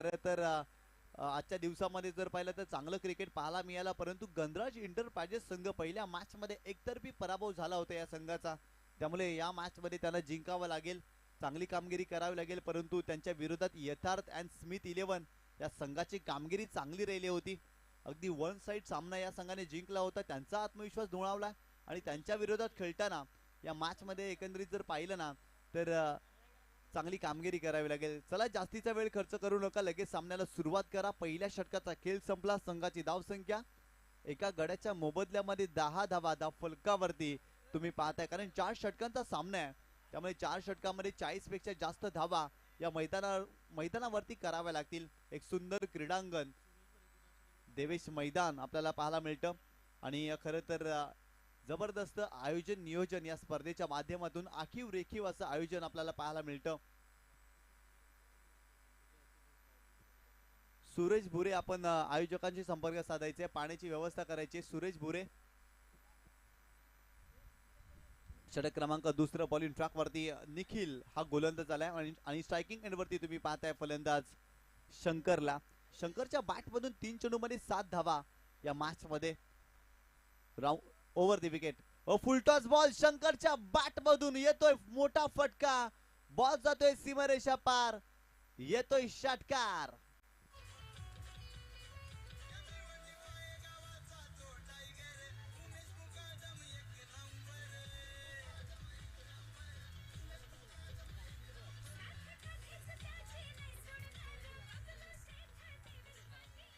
खरं तर आजच्या दिवसामध्ये जर पाहिलं तर चांगलं क्रिकेट पाहायला मिळालं, परंतु गणराज इंटरप्राइजेस संघ पहिल्या मॅच मध्ये एकतर्फी पराभव झाला होता या संघाचा. त्यामुळे या मॅच मध्ये त्यांना जिंकावं लागेल, चांगली कामगिरी करावी लागेल. परंतु त्यांच्या विरोधात यथार्थ अँड स्मिथ 11 या संघाची कामगिरी चांगली राहिली होती. अगदी वन साइड सामना या संघाने जिंकला होता, त्यांचा आत्मविश्वास दुणावला आणि त्यांच्या विरोधात खेळताना या मॅच मध्ये एकंदरीत जर पाहिलं ना तर चांगली कामगिरी करावी लागेल. चला जास्तीचा वेळ खर्च करू नका, लगेच सामन्याला सुरुवात करा. पहिल्या षटकाचा खेळ संपला. संघाची धावसंख्या एका गड्याच्या मोबदल्यामध्ये 10 धावा धाव फलकावरती तुम्ही पाहताय, कारण 4 षटकांचा सामना आहे. त्यामुळे 4 षटकामध्ये 40 पेक्षा जास्त धावा या मैदानावरती कराव्या लागतील. एक सुंदर क्रीडांगण देवेश मैदान आपल्याला पाहायला मिळतं आणि खरं तर जबरदस्त आयोजन नियोजन या स्पर्धेच्या माध्यमातून आखीव रेखीव असं आयोजन आपल्याला पाहायला मिळतं. सुरेश भुरे आपण आयोजकांशी संपर्क साधायचे, पाण्याची व्यवस्था करायची. सुरेश भुरे षटक क्रमांक दुसरं बॉलिंग ट्रॅक वरती निखिल हा गोलंदाज आलाय आणि स्ट्रायकिंग एंड वरती तुम्ही पाहताय फलंदाज शंकरला. शंकरच्या बॅट मधून 3 चेंडूमध्ये 7 धावा या मॅच मध्ये. Over the wicket, full toss ball शंकरच्या बॅट मधून येतोय, मोठा फटका, बॉल जातोय सीमारेषा पार, येतोय षटकार.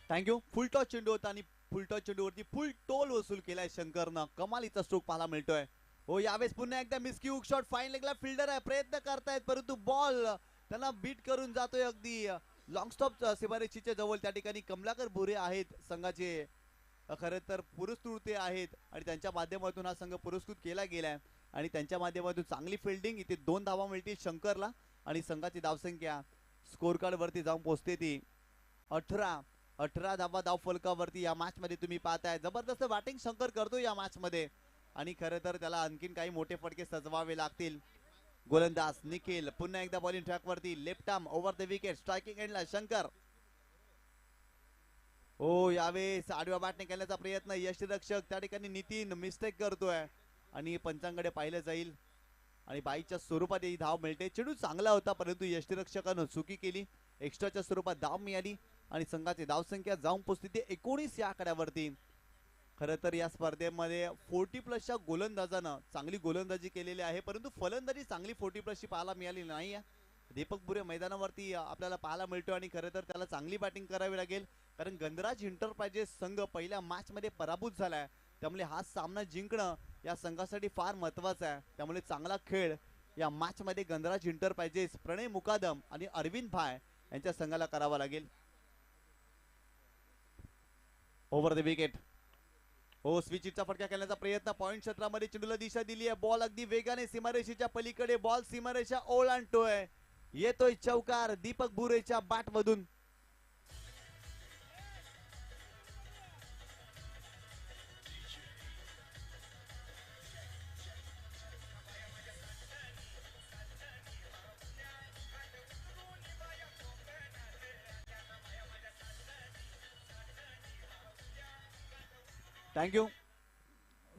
थँक्यू. फुल टॉस चेंडू होता आणि फुल टॉस चेंडूवरती फुल टोल वसूल केलाय शंकरनं. कमालीचा स्ट्रोक पाहायला मिळतोय. हो, यावेळेस पुन्हा एकदा मिस्की हुक शॉट. फाईन लेगला फिल्डर आहे, प्रयत्न करतायत परंतु बॉल त्यांना बीट करून जातोय अगदी लॉंग स्टॉप सीमारेषेच्या जवळ. त्या ठिकाणी कमलाकर भुरे आहेत संघाचे खरं तर पुरस्कृते आहेत आणि त्यांच्या माध्यमातून हा संघ पुरस्कृत केला गेलाय आणि त्यांच्या माध्यमातून चांगली फिल्डिंग. इथे 2 धावा मिळतील शंकरला आणि संघाची धावसंख्या स्कोर कार्ड वरती जाऊन पोहोचते ती 18 धावा धाव फलकावरती या मॅच मध्ये तुम्ही पाहताय. जबरदस्त बॅटिंग शंकर करतो या मॅच मध्ये आणि खरं तर त्याला आणखीन काही मोठे फटके सजवावे लागतील. गोलंदाज निखिल पुन्हा एकदा बॉलिंग ट्रॅक वरती, left arm over the wicket, striking एंडला शंकर. हो, यावेळेस आडव्या बॅटने खेळण्याचा प्रयत्न, यष्टीरक्षक त्या ठिकाणी नितीन मिस्टेक करतोय आणि पंचांकडे पाहिलं जाईल आणि बाईच्या स्वरूपात ही धाव मिळते. चेंडू चांगला होता परंतु यष्टीरक्षकानं चुकी केली, एक्स्ट्राच्या स्वरूपात धाव मिळाली आणि संघाची धावसंख्या जाऊन पोहोचली ते 19 या आकड्यावरती. खरं तर या स्पर्धेमध्ये 40+ गोलंदाजानं चांगली गोलंदाजी केलेली आहे, परंतु फलंदाजी चांगली 40+ पाहायला मिळाली नाही. दीपक बुरे मैदानावरती आपल्याला पाहायला मिळतो आणि खरं तर त्याला चांगली बॅटिंग करावी लागेल, कारण गणराज इंटरप्राइजेस संघ पहिल्या मॅच मध्ये पराभूत झालाय. त्यामुळे हा सामना जिंकणं या संघासाठी फार महत्वाचं आहे. त्यामुळे चांगला खेळ या मॅच मध्ये गणराज इंटरप्राइजेस प्रणय मुकादम आणि अरविंद भाय यांच्या संघाला करावा लागेल. ओव्हर द विकेट, हो, स्विचिटचा फटका खेळण्याचा प्रयत्न, पॉइंट क्षेत्रामध्ये चेंडूला दिशा दिली आहे. बॉल अगदी वेगाने सीमारेषेच्या पलीकडे, बॉल सीमारेषा ओलांडतोय, येतोय चौकार दीपक बुरेच्या बॅट मधून. थँक्यू.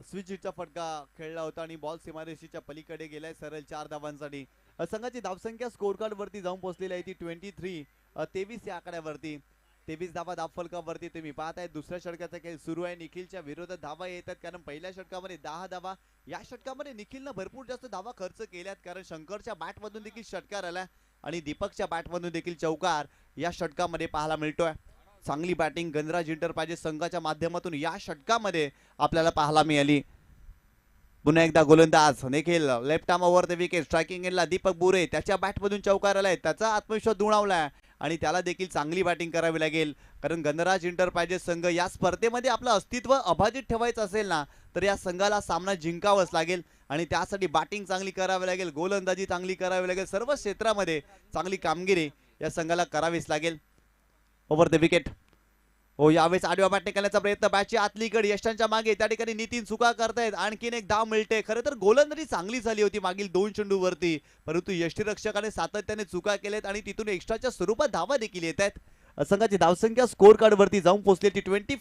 स्विचिटचा फटका खेळला होता आणि बॉल सीमारेषेच्या पलीकडे गेलाय सरळ 4 धावांसाठी. संघाची धावसंख्या स्कोर कार्ड वरती जाऊन पोहोचलेली आहे ती 23 या आकड्यावरती. 23 धावा धाव फलकावरती तुम्ही पाहताय. दुसऱ्या षटकाचा खेळ सुरू आहे. निखिलच्या विरोधात धावा येतात, कारण पहिल्या षटकामध्ये 10 धावा, या षटकामध्ये निखिलनं भरपूर जास्त धावा खर्च केल्यात, कारण शंकरच्या बॅट मधून देखील षटकार आला आणि दीपकच्या बॅट मधून देखील चौकार या षटकामध्ये पाहायला मिळतोय. चांगली बॅटिंग गणराज इंटरप्राइजेस संघाच्या माध्यमातून या षटकामध्ये आपल्याला पाहायला मिळाली. पुन्हा एकदा गोलंदाज Nikhil, left arm over the wicket, striking एंडला दीपक बुरे, त्याच्या बॅट मधून चौकार आलाय, त्याचा आत्मविश्वास दुणावलाय आणि त्याला देखील चांगली बॅटिंग करावी लागेल, कारण गणराज इंटरप्राइजेस संघ या स्पर्धेमध्ये आपलं अस्तित्व अबाधित ठेवायचं असेल ना तर या संघाला सामना जिंकावाच लागेल आणि त्यासाठी बॅटिंग चांगली करावी लागेल, गोलंदाजी चांगली करावी लागेल, सर्व क्षेत्रामध्ये चांगली कामगिरी या संघाला करावीच लागेल. ओव्हर द विकेट, हो, यावेळेस आडव्या बॅटने करण्याचा प्रयत्न, बॅटची आतली कड यष्टांच्या मागे, त्या ठिकाणी नितीन चुका करतायत, आणखीन एक धाव मिळते. खरं तर गोलंदाजी चांगली झाली होती मागील 2 चेंडूवरती, परंतु यष्टीरक्षकाने सातत्याने चुका केल्यात आणि तिथून एक्स्ट्राच्या स्वरूपात धावा देखील येत आहेत. संघाची धावसंख्या स्कोर कार्ड वरती जाऊन पोहोचली ती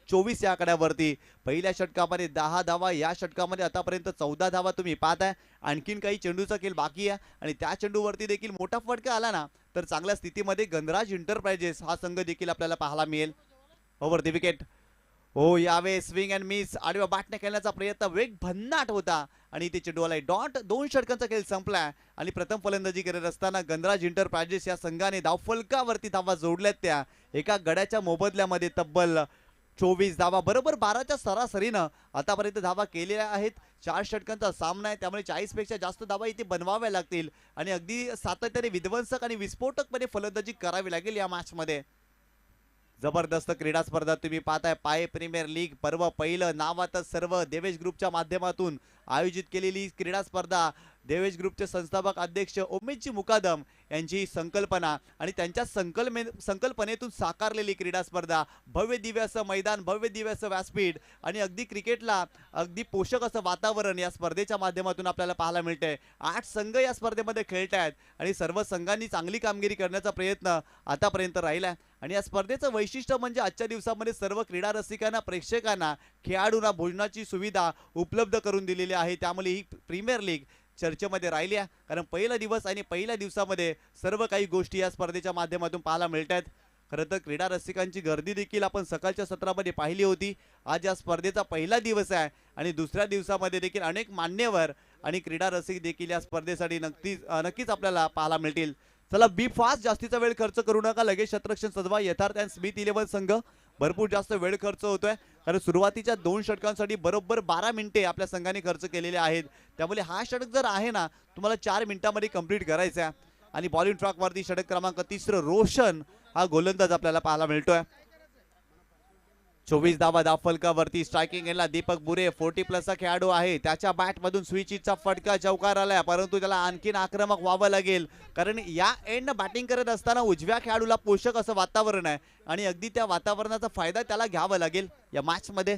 24 या आकड्यावरती. पहिल्या षटकामध्ये 10 धावा, या षटकामध्ये आतापर्यंत 14 धावा तुम्ही पाहताय. आणखीन काही चेंडूचा खेळ बाकी आहे आणि त्या चेंडूवरती देखील मोठा फटका आला ना तर चांगल्या स्थितीमध्ये गणराज इंटरप्राइजेस हा संघ देखील आपल्याला पाहायला मिळेल. Over the wicket. हो, यावे स्विंग अँड मिस, आडव्या बॅटने खेळण्याचा प्रयत्न वेग भन्नाट होता आणि ते चेंडूला डॉट. 2 षटकांचा खेळ संपला आणि प्रथम फलंदाजी करत असताना गणराज इंटरप्राइजेस या संघाने धावफलकावरती धावा जोडल्यात. त्या एका गड्याच्या मोबदल्यामध्ये तब्बल 24 धावा, बरोबर 12च्या सरासरीनं आतापर्यंत धावा केलेल्या आहेत. 4 षटकांचा सामना आहे त्यामुळे 40 पेक्षा जास्त धावा इथे बनवाव्या लागतील आणि अगदी सातत्याने विध्वंसक आणि विस्फोटकपणे फलंदाजी करावी लागेल या मॅच मध्ये. जबरदस्त क्रीडा स्पर्धा तुम्ही पाहताय. पाय प्रीमियर लीग पर्व पहिलं नावातच सर्व देवेश ग्रुपच्या माध्यमातून आयोजित केलेली क्रीडा स्पर्धा. देवेश ग्रुपचे संस्थापक अध्यक्ष उमेशजी मुकादम यांची संकल्पना आणि त्यांच्या संकल्पनेतून साकारलेली क्रीडा स्पर्धा. भव्य दिव्य असं मैदान, भव्य दिव्य असं व्यासपीठ आणि अगदी क्रिकेटला अगदी पोषक असं वातावरण या स्पर्धेच्या माध्यमातून आपल्याला पाहायला मिळतंय. 8 संघ या स्पर्धेमध्ये खेळत आहेत आणि सर्व संघांनी चांगली कामगिरी करण्याचा प्रयत्न आतापर्यंत राहिला आणि या स्पर्धेचं वैशिष्ट्य म्हणजे आजच्या दिवसामध्ये सर्व क्रीडा रसिकांना, प्रेक्षकांना, खेळाडूंना भोजनाची सुविधा उपलब्ध करून दिलेली आहे. त्यामुळे ही प्रीमियर लीग चर्चेमध्ये राहिली आहे कारण पहिला दिवस आणि पहिल्या दिवसामध्ये सर्व काही गोष्टी या स्पर्धेच्या माध्यमातून पाहायला मिळत आहेत. खरं तर क्रीडा रसिकांची गर्दी देखील आपण सकाळच्या सत्रामध्ये पाहिली होती. आज या स्पर्धेचा पहिला दिवस आहे आणि दुसऱ्या दिवसामध्ये देखील अनेक मान्यवर आणि क्रीडा रसिक देखील या स्पर्धेसाठी नक्कीच आपल्याला पाहायला मिळतील. चला बी फास्ट, जास्तीचा वेळ खर्च करू नका, लगेच शतरक्षण सजवा. यथार्थ अँड स्मिथ 11 संघ भरपूर जास्त वेळ खर्च होतोय कारण सुरुवातीच्या 2 षटकांसाठी बरोबर 12 मिनिटे आपल्या संघाने खर्च केलेले आहेत. त्यामुळे हा षटक जर आहे ना तुम्हाला 4 मिनिटांमध्ये कंप्लीट करायचा आहे आणि बॉलिंग ट्रॅक वरती षटक क्रमांक 3 रोशन हा गोलंदाज आपल्याला पाहायला मिळतोय. 24 धावा धावफलकावरती. स्ट्रायकिंग एंडला दीपक बुरे 40+ चा खेळाडू आहे. त्याच्या बॅट मधून स्विचिचा फटका चौकार आलाय परंतु त्याला आणखीन आक्रमक व्हावं लागेल कारण या एंड बॅटिंग करत असताना उजव्या खेळाडूला पोषक असं वातावरण आहे आणि अगदी त्या वातावरणाचा फायदा त्याला घ्यावा लागेल या मॅच मध्ये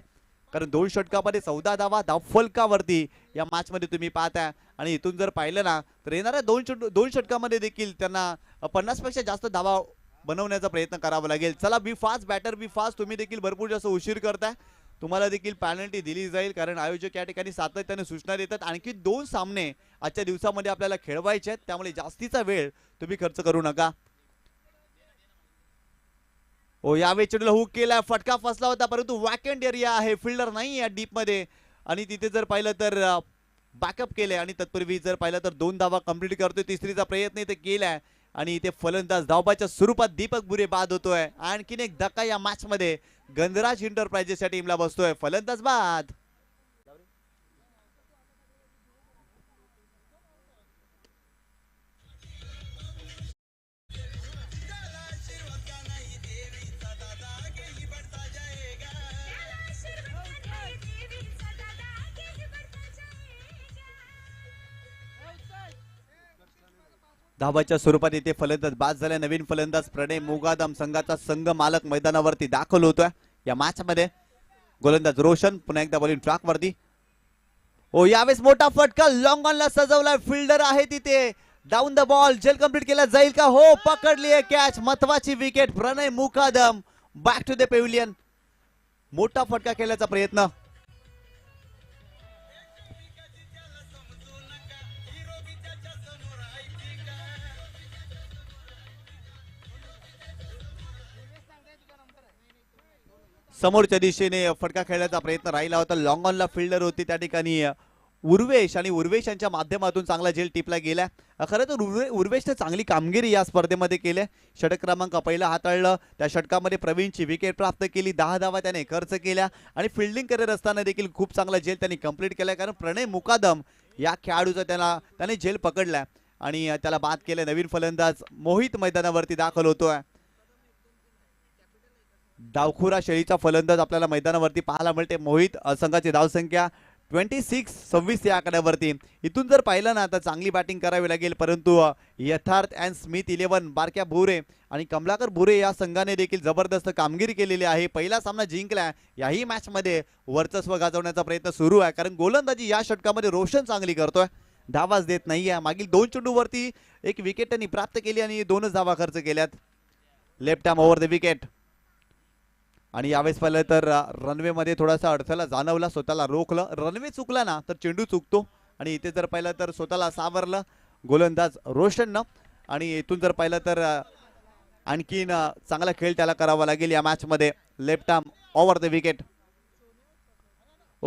कारण 2 षटकामध्ये 14 धावा धावफलकावरती या मॅच मध्ये तुम्ही पाहताय आणि इथून जर पाहिलं ना तर येणाऱ्या 2 षटकामध्ये देखील त्यांना 50 पेक्षा जास्त धावा बनवण्याचा प्रयत्न करावा लागेल. चला बी फास्ट, बॅटर बी फास्ट. तुम्ही देखील भरपूर जास्त उशीर करताय, तुम्हाला देखील पेनल्टी दिली जाईल कारण आयोजक या ठिकाणी सातत्याने सूचना देतात. आणखी 2 सामने आजच्या दिवसामध्ये आपल्याला खेळवायचे आहेत त्यामुळे जास्तीचा वेळ तुम्ही खर्च करू नका. हो, यावेळी चेंडूला हुक केला, फटका फसला होता परंतु वॅकंट एरिया आहे, फिल्डर नाही या डीप मध्ये आणि तिथे जर पाहिलं तर बॅकअप केले आणि तत्पूर्वी जर पाहिलं तर 2 धावा कंप्लीट करतोय. तिसरीचा प्रयत्न इथे केलाय आणि इथे फलंदाज धावबाच्या स्वरूपात दीपक बुरे बाद होतोय. आणखीन एक धक्का या मॅच मध्ये गणराज इंटरप्राइजेसच्या टीमला बसतोय. फलंदाज बाद. धाबाच्या स्वरूपात इथे फलंदाज बाद झाले. नवीन फलंदाज प्रणय मुगादम संघाचा संघ मालक मैदानावरती दाखल होतोय या मॅच मध्ये. गोलंदाज रोशन पुन्हा एकदा बॉलिंग ट्रॅक वरती. हो, यावेळेस मोठा फटका लॉंग ऑनला सजवलाय, फिल्डर आहे तिथे. डाऊन द बॉल, जेल कंप्लीट केला जाईल का? हो, पकडली आहे कॅच. महत्वाची wicket. Pranay Mukadam back to the pavilion. मोठा फटका खेळण्याचा प्रयत्न. समोरच्या दिशेने फटका खेळण्याचा प्रयत्न राहिला होता. लॉंग ऑनला फिल्डर होती त्या ठिकाणी उर्वेश आणि उर्वेश यांच्या माध्यमातून चांगला झेल टिपला गेला. खरं तर उर्वेशने चांगली कामगिरी या स्पर्धेमध्ये केली. षटक क्रमांक पहिला हाताळलं, त्या षटकामध्ये प्रवीणची विकेट प्राप्त केली. 10 धावा त्याने खर्च केल्या आणि फिल्डिंग करत असताना देखील खूप चांगला झेल त्यांनी कंप्लीट केला कारण प्रणय मुकादम या खेळाडूचा त्याने झेल पकडला आणि त्याला बाद केलं. नवीन फलंदाज मोहित मैदानावरती दाखल होतोय. डावखुरा शैलीचा फलंदाज आपल्याला मैदानावरती पाहायला मिळते. मोहित संघाची धावसंख्या 26 या आकड्यावरती. इथून जर पाहिलं ना तर चांगली बॅटिंग करावी लागेल परंतु यथार्थ अँड स्मिथ 11 बारक्या भुरे आणि कमलाकर भुरे या संघाने देखील जबरदस्त कामगिरी केलेली आहे. पहिला सामना जिंकला. याही मॅच मध्ये वर्चस्व गाजवण्याचा प्रयत्न सुरू आहे कारण गोलंदाजी या षटकामध्ये रोशन चांगली करतोय, धावाच देत नाहीये. मागील 2 चेंडूवरती एक विकेट त्यांनी प्राप्त केली आणि 2च धावा खर्च केल्यात. Left arm over the wicket. आणि यावेळेस पाहिलं तर रनवे मध्ये थोडासा अडथळा जाणवला, स्वतःला रोखलं. रनवे चुकला ना तर चेंडू चुकतो आणि इथे जर पाहिलं तर स्वतःला सावरलं गोलंदाज रोशननं. आणि इथून जर पाहिलं तर आणखीन चांगला खेळ त्याला करावा लागेल या मॅच मध्ये. Left arm over the wicket.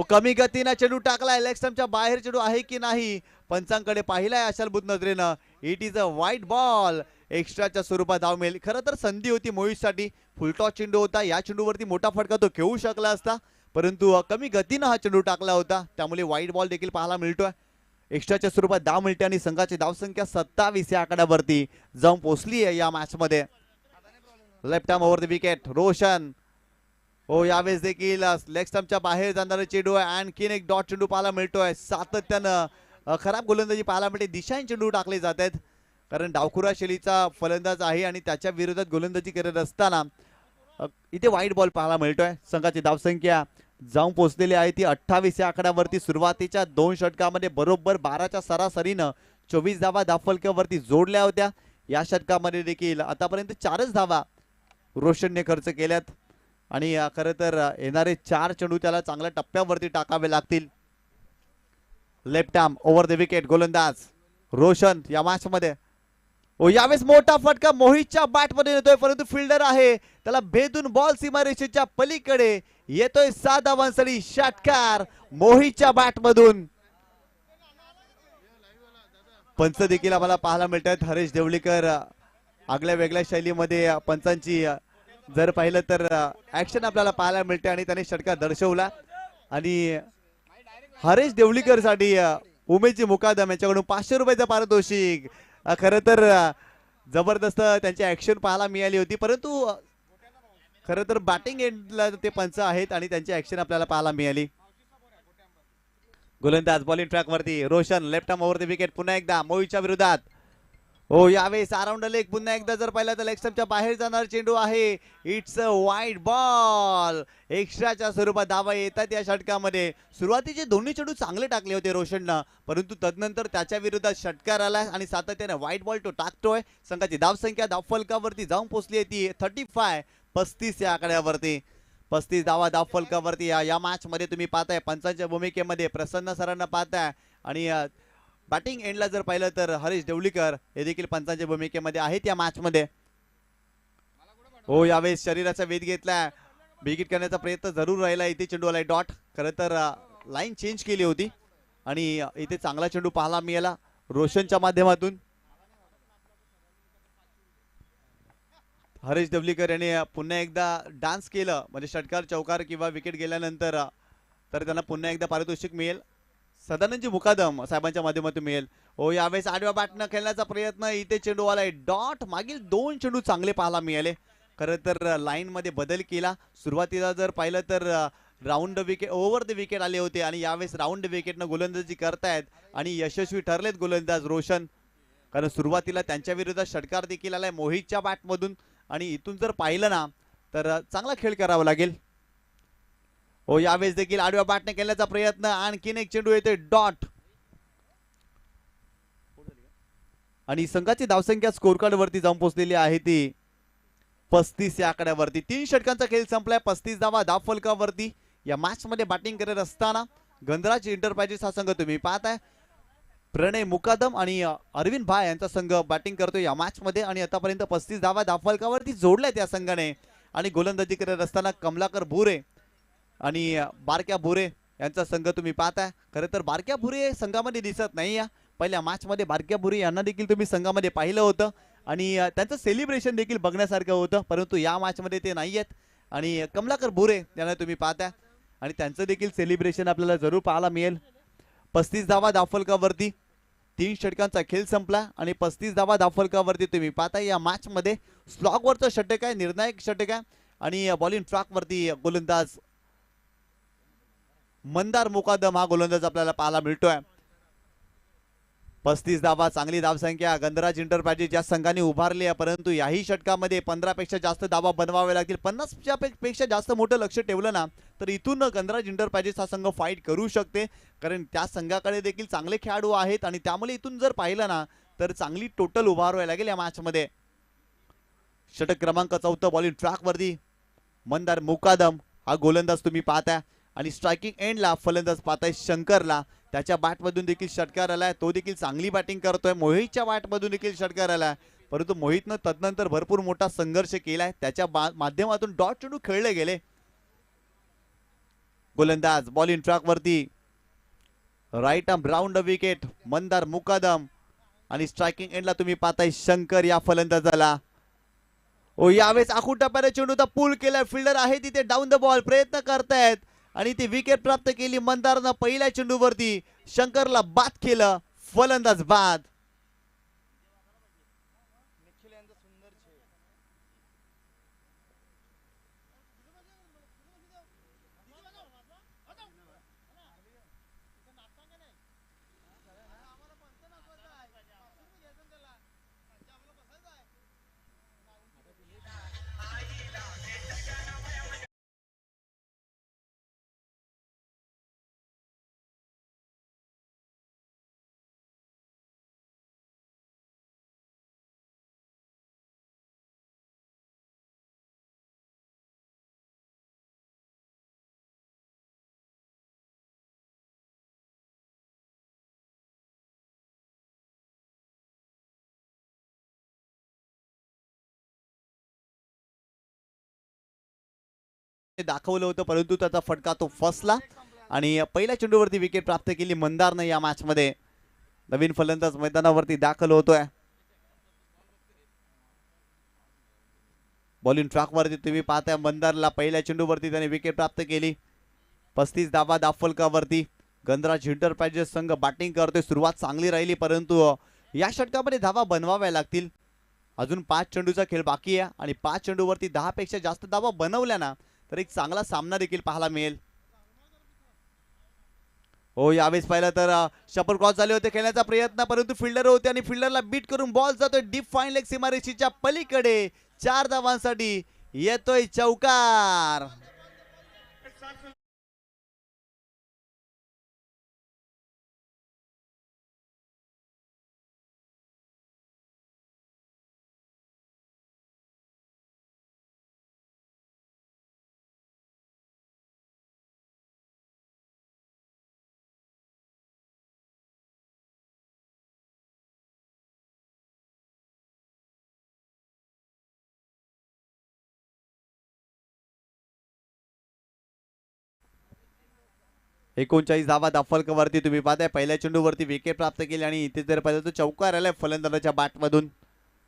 कमी गतीनं चेंडू टाकलाय, लेग स्टंपच्या बाहेर चेंडू आहे की नाही पंचांकडे पाहिलाय आशालभूत नजरेनं. इट इज अ वाईट बॉल. एक्स्ट्राच्या स्वरूपात धाव मिळेल. खरं तर संधी होती मोहितसाठी, फुलटॉस चेंडू होता, या चेंडूवरती मोठा फटका तो खेळू शकला असता, परंतु कमी गतीनं हा चेंडू टाकला होता, त्यामुळे वाईट बॉल देखील पाहायला मिळतोय. एक्स्ट्राच्या स्वरूपात धाव मिळते आणि संघाची धावसंख्या 27 या आकड्यावरती जाऊन पोहोचली आहे या मॅच मध्ये. Left arm over the wicket Roshan. यावेळेस देखील लेग स्टंपच्या बाहेर जाणारा चेंडू आहे. आणखीन एक डॉट चेंडू पाहायला मिळतोय. सातत्यानं खराब गोलंदाजी पाहायला मिळते, दिशाहीन चेंडू टाकले जात आहेत, कारण डावखुरा शैलीचा फलंदाज आहे आणि त्याच्या विरोधात गोलंदाजी करत असताना इथे वाईट बॉल पाहायला मिळतोय. संघाची धावसंख्या जाऊन पोहोचलेली आहे ती 28 या आकड्यावरती. सुरुवातीच्या 2 षटकामध्ये बरोबर 12च्या सरासरीनं 24 धावा धावफलकावरती जोडल्या होत्या. या षटकामध्ये देखील आतापर्यंत 4च धावा रोशनने खर्च केल्यात आणि खरं तर येणारे 4 चेंडू त्याला चांगल्या टप्प्यावरती टाकावे लागतील. Left arm over the wicket गोलंदाज रोशन या मॅच मध्ये. यावेळेस मोठा फटका मोहितच्या बॅट मध्ये येतोय, परंतु फिल्डर आहे त्याला भेदून बॉल सीमारेषेच्या पलीकडे येतोय. 7 धावांसाठी षटकार मोहितच्या बॅट मधून. पंच देखील आम्हाला पाहायला मिळतात. हरेश देवलीकर आगळ्या वेगळ्या शैलीमध्ये पंचांची जर पाहिलं तर ऍक्शन आपल्याला पाहायला मिळते आणि त्याने षटकार दर्शवला. आणि हरेश देवलीकर साठी उमेशजी मुकादम यांच्याकडून 500 रुपयाचं पारितोषिक. खरं तर जबरदस्त त्यांची ऍक्शन पाहायला मिळाली होती, परंतु खरं तर बॅटिंग एंडला ते पंच आहेत आणि त्यांची ऍक्शन आपल्याला पाहायला मिळाली. गोलंदाज बॉलिंग ट्रॅक वरती Roshan. Left arm over the wicket पुन्हा एकदा मोहितच्या विरोधात. यावेळेस अराउंड लेग पुन्हा एकदा जर पाहिलं तर लेग स्टंपच्या बाहेर जाणार चेंडू आहे. इट्स अ वाईट बॉल. एक्स्ट्राच्या स्वरूपात धावा येतात या षटकामध्ये. सुरुवातीचे दोन्ही चेंडू चांगले टाकले होते रोशननं, परंतु तदनंतर त्याच्या विरोधात षटकार आला आणि सातत्याने वाईट बॉल तो टाकतोय. संघाची धावसंख्या धावफलकावरती जाऊन पोहोचली आहे ती 35 या आकड्यावरती. 35 धावा धावफलकावरती. या मॅच मध्ये तुम्ही पाहताय पंचांच्या भूमिकेमध्ये प्रसन्न सरांना पाहताय आणि बॅटिंग एंडला जर पाहिलं तर हरीश देवलीकर हे देखील पंचांच्या भूमिकेमध्ये आहेत या मॅच मध्ये. यावेळेस शरीराचा वेध घेतलाय, विकेट करण्याचा प्रयत्न जरूर राहिला. इथे चेंडू आलाय डॉट. खरं तर लाईन चेंज केली होती आणि इथे चांगला चेंडू पाहायला मिळाला रोशनच्या माध्यमातून. हरीश देवलीकर यांनी पुन्हा एकदा डान्स केलं, म्हणजे षटकार चौकार किंवा विकेट गेल्यानंतर तर त्यांना पुन्हा एकदा पारितोषिक मिळेल. सदानंदजी मुकादम साहेबांच्या माध्यमातून मिळेल. यावेळेस आडव्या बॅटनं खेळण्याचा प्रयत्न. इथे चेंडू आलाय डॉट. मागील 2 चेंडू चांगले पाहायला मिळाले. खरं तर लाईन मध्ये बदल केला. सुरुवातीला जर पाहिलं तर round wicket over the wicket आले होते आणि यावेळेस राऊंड विकेटनं गोलंदाजी करतायत आणि यशस्वी ठरलेत गोलंदाज रोशन, कारण सुरुवातीला त्यांच्या विरोधात षटकार देखील आलाय मोहितच्या बॅटमधून आणि इथून जर पाहिलं ना तर चांगला खेळ करावा लागेल. यावेळेस देखील आडव्या बॅटने केल्याचा प्रयत्न. आणखीन एक चेंडू येते डॉट आणि संघाची धावसंख्या स्कोर कार्ड वरती जाऊन पोहोचलेली आहे ती 35 या आकड्यावरती. 3 षटकांचा खेळ संपलाय. 35 धावा धावफलकावरती. या मॅच मध्ये बॅटिंग करत असताना गंधराज एंटरप्राइजेस हा संघ तुम्ही पाहताय. प्रणय मुकादम आणि अरविंद भाई यांचा संघ बॅटिंग करतोय या मॅच मध्ये आणि आतापर्यंत 35 धावा धावफलकावरती जोडल्यात या संघाने. आणि गोलंदाजी करत असताना कमलाकर भुरे आणि बारक्या भुरे यांचा संघ तुम्ही पाहताय. खरं तर बारक्या भुरे संघामध्ये दिसत नाही. या पहिल्या मॅच मध्ये बारक्या भुरे यांना देखील तुम्ही संघामध्ये पाहिलं होतं आणि त्यांचं सेलिब्रेशन देखील बघण्यासारखं होतं, परंतु या मॅच मध्ये ते नाही आहेत. आणि कमलाकर भुरे यांना तुम्ही पाहताय आणि त्यांचं देखील सेलिब्रेशन आपल्याला जरूर पाहायला मिळेल. 35 धावा धावफलकावरती. 3 षटकांचा खेळ संपला आणि 35 धावा धावफलकावरती तुम्ही पाहताय. या मॅच मध्ये स्लॉगवरचं षटक आहे, निर्णायक षटक आहे आणि बॉलिंग ट्रॅक वरती गोलंदाज मंदार मुकादम हा गोलंदाज आपल्याला पाहायला मिळतोय. 35 धावा चांगली धावसंख्या गंधराज एंटरप्राइजेस ज्या संघाने उभारली आहे, परंतु याही षटकामध्ये 15 पेक्षा जास्त धावा बनवावे लागतील. 50 पेक्षा जास्त मोठं लक्ष ठेवलं ना तर इथून गंधराज एंटरप्राइजेस हा संघ फाईट करू शकते, कारण त्या संघाकडे देखील चांगले खेळाडू आहेत आणि त्यामुळे इथून जर पाहिलं ना तर चांगली टोटल उभारावी लागेल या मॅच मध्ये. षटक क्रमांक 14 बॉलिंग ट्रॅक वरती मंदार मुकादम हा गोलंदाज तुम्ही पाहताय आणि स्ट्रायकिंग एंडला फलंदाज पाहताय शंकरला. त्याच्या बॅटमधून देखील षटकार आलाय, तो देखील चांगली बॅटिंग करतोय. मोहितच्या बॅटमधून देखील षटकार आलाय, परंतु मोहितनं तदनंतर भरपूर मोठा संघर्ष केलाय. त्याच्या माध्यमातून डॉट चेंडू खेळले गेले. गोलंदाज बॉलिंग ट्रॅक वरती right arm round wicket Mandar Mukadam आणि स्ट्रायकिंग एंडला तुम्ही पाहताय शंकर या फलंदाजाला. ओ यावेळेस आखून टप्प्याने चेंडूचा पूल केलाय, फिल्डर आहे तिथे डाऊन द बॉल प्रयत्न करतायत आणि ती विकेट प्राप्त केली मंदारनं. पहिल्या चेंडूवरती शंकरला बाद केलं, फलंदाज बाद. दाखवलं होतं, परंतु त्याचा फटका तो फसला आणि पहिल्या चेंडूवरती विकेट प्राप्त केली मंदारनं या मॅच मध्ये. नवीन फलंदाज मैदानावरती दाखल होतोय. बॉलिंग ट्रॅक वरती तुम्ही पाहताय मंदारला पहिल्या चेंडूवरती त्याने विकेट प्राप्त केली. 35 धावा दाफलकावरती गंधराज एंटरप्राइजेस संघ बॅटिंग करतोय. सुरुवात चांगली राहिली, परंतु या षटकामध्ये धावा बनवाव्या लागतील. अजून 5 चेंडूचा खेळ बाकी आहे आणि 5 चेंडूवरती 10 पेक्षा जास्त धावा बनवल्या ना तर एक चांगला सामना देखील पाहायला मिळेल. हो यावेळेस पाहिलं तर शपर क्रॉस झाले होते, खेळण्याचा प्रयत्न, परंतु फिल्डर होते आणि फिल्डरला बीट करून बॉल जातोय डीप फाईन लेग सीमारेषेच्या पलीकडे. 4 धावांसाठी येतोय चौकार. एकोणचाळीस धावा दाफलकावरती तुम्ही पाहताय. पहिल्या चेंडूवरती विकेट प्राप्त केली आणि इथे जर पाहिलं तर चौकार आलाय फलंदाजाच्या बॅटमधून.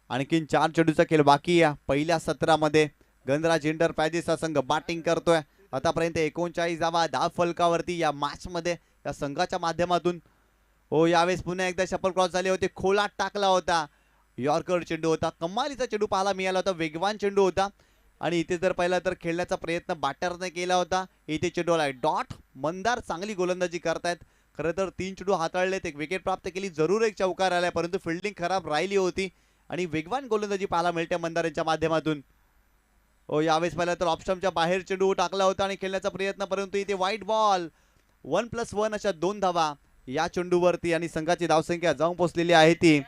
आणखीन 4 चेंडूचा खेळ बाकी आहे. पहिल्या सत्रामध्ये गंधराज एंटरप्राइजेस हा संघ बॅटिंग करतोय. आतापर्यंत 39 धावा दाफलकावरती या मॅच मध्ये या संघाच्या माध्यमातून. हो यावेळेस पुन्हा एकदा शफल क्रॉस झाले होते, खोलात टाकला होता, यॉर्कर चेंडू होता, कमालीचा चेंडू पाहायला मिळाला होता, वेगवान चेंडू होता आणि इथे जर पाहिलं तर खेळण्याचा प्रयत्न बॅटरने केला होता. इथे चेंडू आलाय डॉट. मंदार चांगली गोलंदाजी करतायत. खरं तर 3 चेंडू हाताळलेत, एक विकेट प्राप्त केली, जरूर एक चौकार आलाय, परंतु फिल्डिंग खराब राहिली होती आणि वेगवान गोलंदाजी पाहायला मिळते मंदार यांच्या माध्यमातून. हो यावेळेस पाहिलं तर ऑप्शनच्या बाहेर चेंडू टाकला होता आणि खेळण्याचा प्रयत्न, परंतु इथे वाईट बॉल. 1+1 अशा 2 धावा या चेंडूवरती आणि संघाची धावसंख्या जाऊन पोहोचलेली आहे ती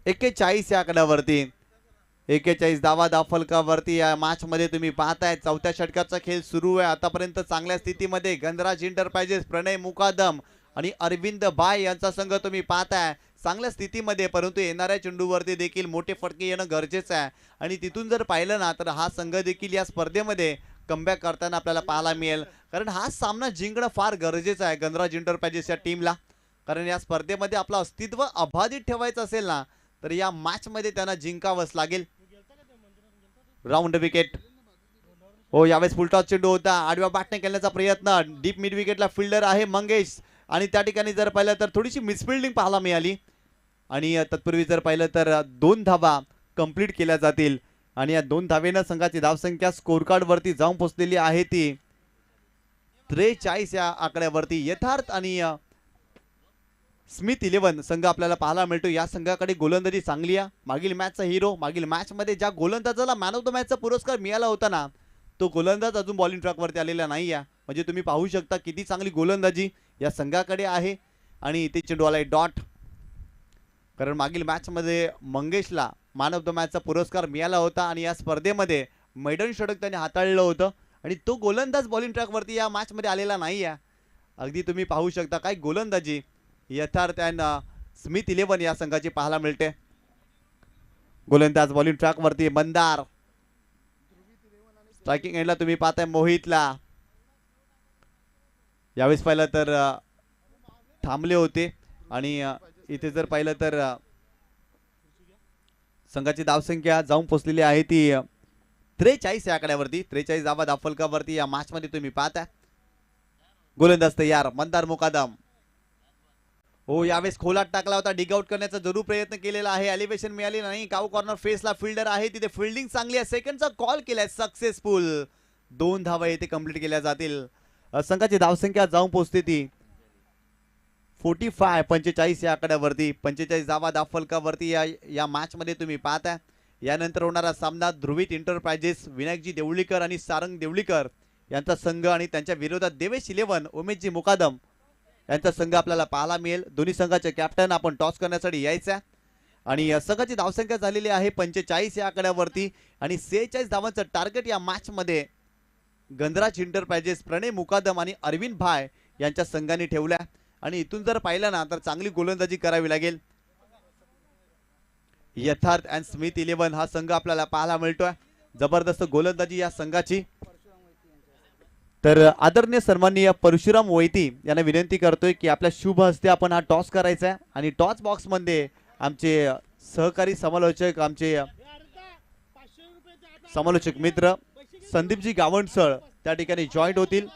41 या आकड्यावरती. 41 धावा दाफलकावरती या मॅच मध्ये तुम्ही पाहताय. चौथ्या षटकाचा खेळ सुरू आहे. आतापर्यंत चांगल्या स्थितीमध्ये गंधराज एंटरप्राइजेस, प्रणय मुकादम आणि अरविंद भाई यांचा संघ तुम्ही पाहताय चांगल्या स्थितीमध्ये, परंतु येणाऱ्या चेंडूवरती देखील मोठे फटके येणं गरजेचं आहे आणि तिथून जर पाहिलं ना तर हा संघ देखील या स्पर्धेमध्ये कमबॅक करताना आपल्याला पाहायला मिळेल. कारण हा सामना जिंकणं फार गरजेचं आहे गंधराज एंटरप्राइजेस या टीमला. कारण या स्पर्धेमध्ये आपलं अस्तित्व अबाधित ठेवायचं असेल ना तर या मॅच मध्ये त्यांना जिंकावंच लागेल. Round wicket. हो यावेळेस फुलटॉस चेंडू होता, आडव्या बॅटने खेळण्याचा प्रयत्न, डीप मिड विकेटला फिल्डर आहे मंगेश आणि त्या ठिकाणी जर पाहिलं तर थोडीशी मिसफिल्डिंग पाहायला मिळाली आणि तत्पूर्वी जर पाहिलं तर 2 धावा कंप्लीट केल्या जातील आणि या 2 धावेनं संघाची धावसंख्या स्कोर कार्ड वरती जाऊन पोहोचलेली आहे ती 43 या आकड्यावरती. यथार्थ आणि स्मिथ 11 संघ आपल्याला पाहायला मिळतो. या संघाकडे गोलंदाजी चांगली आहे. मागील मॅचचा हिरो, मागील मॅच मध्ये ज्या गोलंदाजाला मॅन ऑफ द मॅचचा पुरस्कार मिळाला होता ना तो गोलंदाज अजून बॉलिंग ट्रॅक वरती आलेला नाही आहे. म्हणजे तुम्ही पाहू शकता किती चांगली गोलंदाजी या संघाकडे आहे. आणि इथे चेंडू आलाय डॉट. कारण मागील मॅच मध्ये मंगेशला मॅन ऑफ द मॅचचा पुरस्कार मिळाला होता आणि या स्पर्धेमध्ये मैदानी षटक त्याने हाताळलं होतं आणि तो गोलंदाज बॉलिंग ट्रॅकवरती या मॅचमध्ये आलेला नाही आहे. अगदी तुम्ही पाहू शकता काय गोलंदाजी यथार्थानं स्मिथ 11 या संघाची पाहायला मिळते. गोलंदाज बॉलिंग ट्रॅकवरती मंदार, स्ट्रायकिंग एंडला तुम्ही पाहताय मोहितला. यावेळेस पाहिलं तर थांबले होते आणि इथे जर पाहिलं तर संघाची धावसंख्या जाऊन पोहोचलेली आहे ती 43 या आकड्यावरती. 43 धावा धावफलकावरती या मॅच मध्ये तुम्ही पाहता. गोलंदाज तयार, मंदार मुकादम. हो, यावेळेस खोलात टाकला होता, डिग आउट करण्याचा जरूर प्रयत्न केलेला आहे. एलिव्हेशन मिळाली नाही. काऊ कॉर्नर फेसला फिल्डर आहे, तिथे फिल्डिंग चांगली आहे. सेकंडचा कॉल केलाय, सक्सेसफुल. 2 धावा येथे कंप्लीट केल्या जातील. संघाची धावसंख्या जाऊन पोहोचते ती 45 या आकड्यावरती. 45 धावा धावफलकावरती या मॅच मध्ये तुम्ही पाहता. यानंतर होणारा सामना ध्रुवीत इंटरप्राइजेस विनायकजी देवळीकर आणि सारंग देवळीकर यांचा संघ आणि त्यांच्या विरोधात देवेश 11 उमेशजी मुकादम यांचा संघ आपल्याला पाहायला मिळेल. दोन्ही संघाचे कॅप्टन आपण टॉस करण्यासाठी यायचा आणि संघाची धावसंख्या झालेली आहे 45 या आकड्यावरती आणि 46 धावांचं टार्गेट या मॅच मध्ये गंधराज इंटरप्राइजेस प्रणय मुकादम आणि अरविंद भाय यांच्या संघाने ठेवल्या आणि इथून जर पाहिलं ना तर चांगली गोलंदाजी करावी लागेल. यथार्थ अँड स्मिथ 11 हा संघ आपल्याला पाहायला मिळतोय. जबरदस्त गोलंदाजी या संघाची. तर आदरणीय सन्माननीय परशुराम वैती यांना विनंती करतोय की आपल्या शुभ हस्ते आपण हा टॉस करायचा आहे आणि टॉस बॉक्स मध्ये आमचे सहकारी समालोचक, आमचे समालोचक मित्र संदीपजी गावंडसळ त्या ठिकाणी जॉईंट होतील.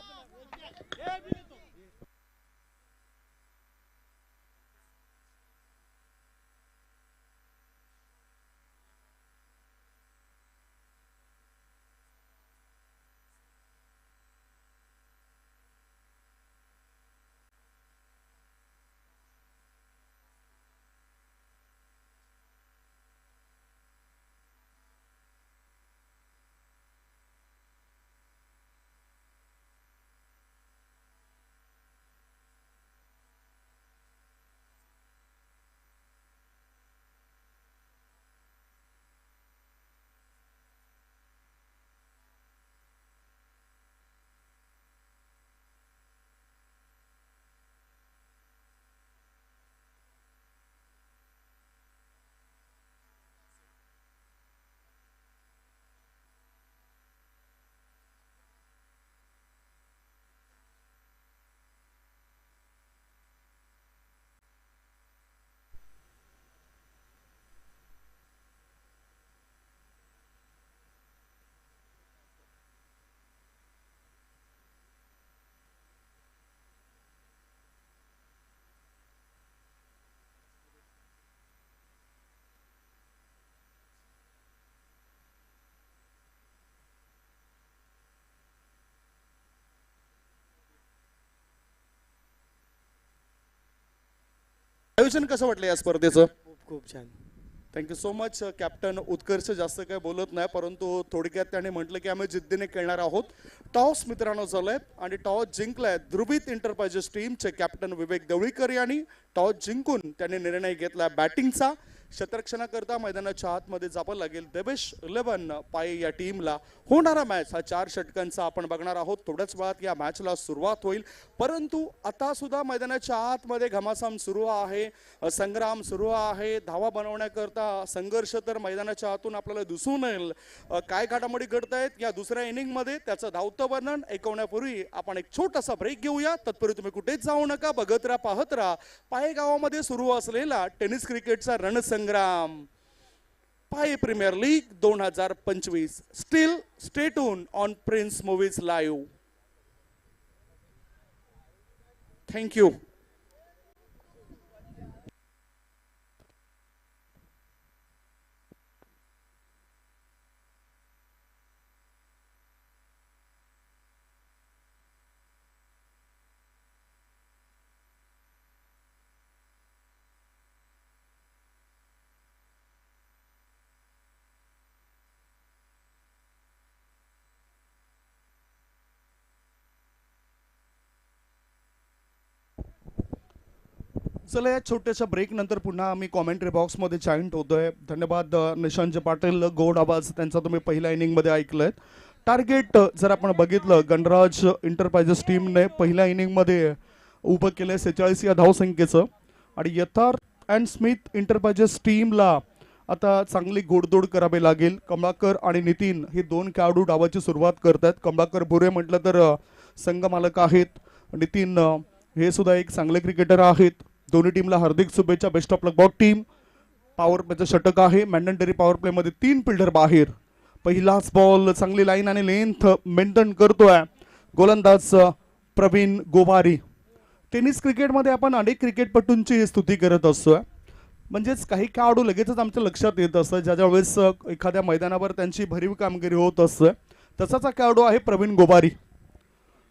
आयोजन कसं वाटलं या स्पर्धेचं? खूप छान. थँक्यू सो मच कॅप्टन उत्कर्ष. जास्त काही बोलत नाही, परंतु थोडक्यात त्याने म्हटलं की आम्ही जिद्दीने खेळणार आहोत. टॉस मित्रांनो झालंय आणि टॉस जिंकलाय ध्रुवीत इंटरप्राइजेस टीमचे कॅप्टन विवेक देवळीकर यांनी. टॉस जिंकून त्यांनी निर्णय घेतला बॅटिंगचा. क्षेत्ररक्षणाकरता मैदानाच्या आतमध्ये जावं लागेल. देवेश 11 पाय या टीमला. होणारा मॅच हा 4 षटकांचा आपण बघणार आहोत. थोड्याच वेळात या मॅचला सुरुवात होईल, परंतु आता सुद्धा मैदानाच्या आतमध्ये घमासाम सुरू आहे, संग्राम सुरू आहे. धावा बनवण्याकरता संघर्ष तर मैदानाच्या आतून आपल्याला दिसून येईल. काय घडामोडी घडत आहेत या दुसऱ्या इनिंग मध्ये त्याचं धावतं वर्णन ऐकवण्यापूर्वी आपण एक छोटासा ब्रेक घेऊया. तत्पूर्वी तुम्ही कुठेच जाऊ नका, बघत राहा, पाहत राहा. पाये गावामध्ये सुरू असलेला टेनिस क्रिकेटचा रणसंग्राम पाय premier league 2025. Still stay tuned on Prince Movies live. Thank you. चला या छोट्याशा ब्रेक नंतर पुन्हा आम्ही कॉमेंट्री बॉक्समध्ये जॉईंट होतोय. धन्यवाद निशांत पाटील, गोड आवाज त्यांचा तुम्ही पहिल्या इनिंगमध्ये ऐकलंय. टार्गेट जर आपण बघितलं, गणराज इंटरप्राइजेस टीमने पहिल्या इनिंगमध्ये उभं केलंय 46 या धावसंख्येचं आणि यथार्थ अँड स्मिथ इंटरप्राइजेस टीमला आता चांगली गोडदोड करावी लागेल. कमलाकर आणि नितीन हे दोन खेळाडू डावाची सुरुवात करतात. कमलाकर बुरे म्हटलं तर संघ मालक आहेत, नितीन हे सुद्धा एक चांगले क्रिकेटर आहेत. दोन्ही टीमला हार्दिक शुभेच्छा. Best of luck both team. Power प्लेचं षटक आहे. मॅन्डेटरी पॉवर प्लेमध्ये 3 फिल्डर बाहेर. पहिलाच बॉल चांगली लाईन आणि लेंथ मेंटेन करतोय गोलंदाज प्रवीण गोवारी. टेनिस क्रिकेटमध्ये आपण अनेक क्रिकेटपटूंची स्तुती करत असतोय, म्हणजेच काही खेळाडू लगेचच आमच्या लक्षात येत असतं ज्या वेळेस एखाद्या मैदानावर त्यांची भरीव कामगिरी होत असते. तसाच हा खेळाडू आहे प्रवीण गोवारी.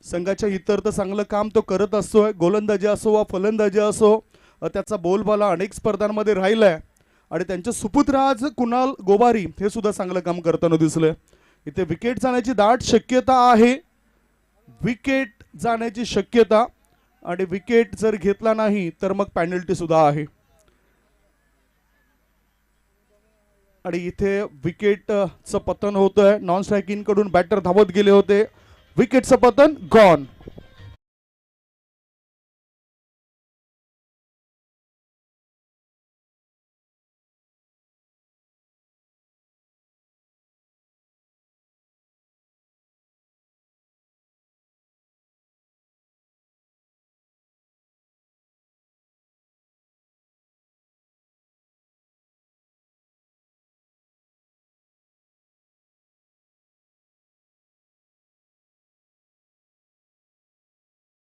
संघाच्या इतर तर चांगलं काम तो करत असतोय. गोलंदाजी असो वा फलंदाजी असो, त्याचा बोलबाला अनेक स्पर्धांमध्ये राहिलाय आणि त्यांचे सुपुत्र आज कुणाल गोवारी हे सुद्धा चांगलं काम करताना दिसलंय. इथे विकेट जाण्याची दाट शक्यता आहे. विकेट जाण्याची शक्यता आणि विकेट जर घेतला नाही तर मग पेनल्टी सुद्धा आहे. आणि इथे विकेटचं पतन होतंय. नॉन स्ट्रायकिंग कडून बॅटर धावत गेले होते. विकेटचं पतन गॉन.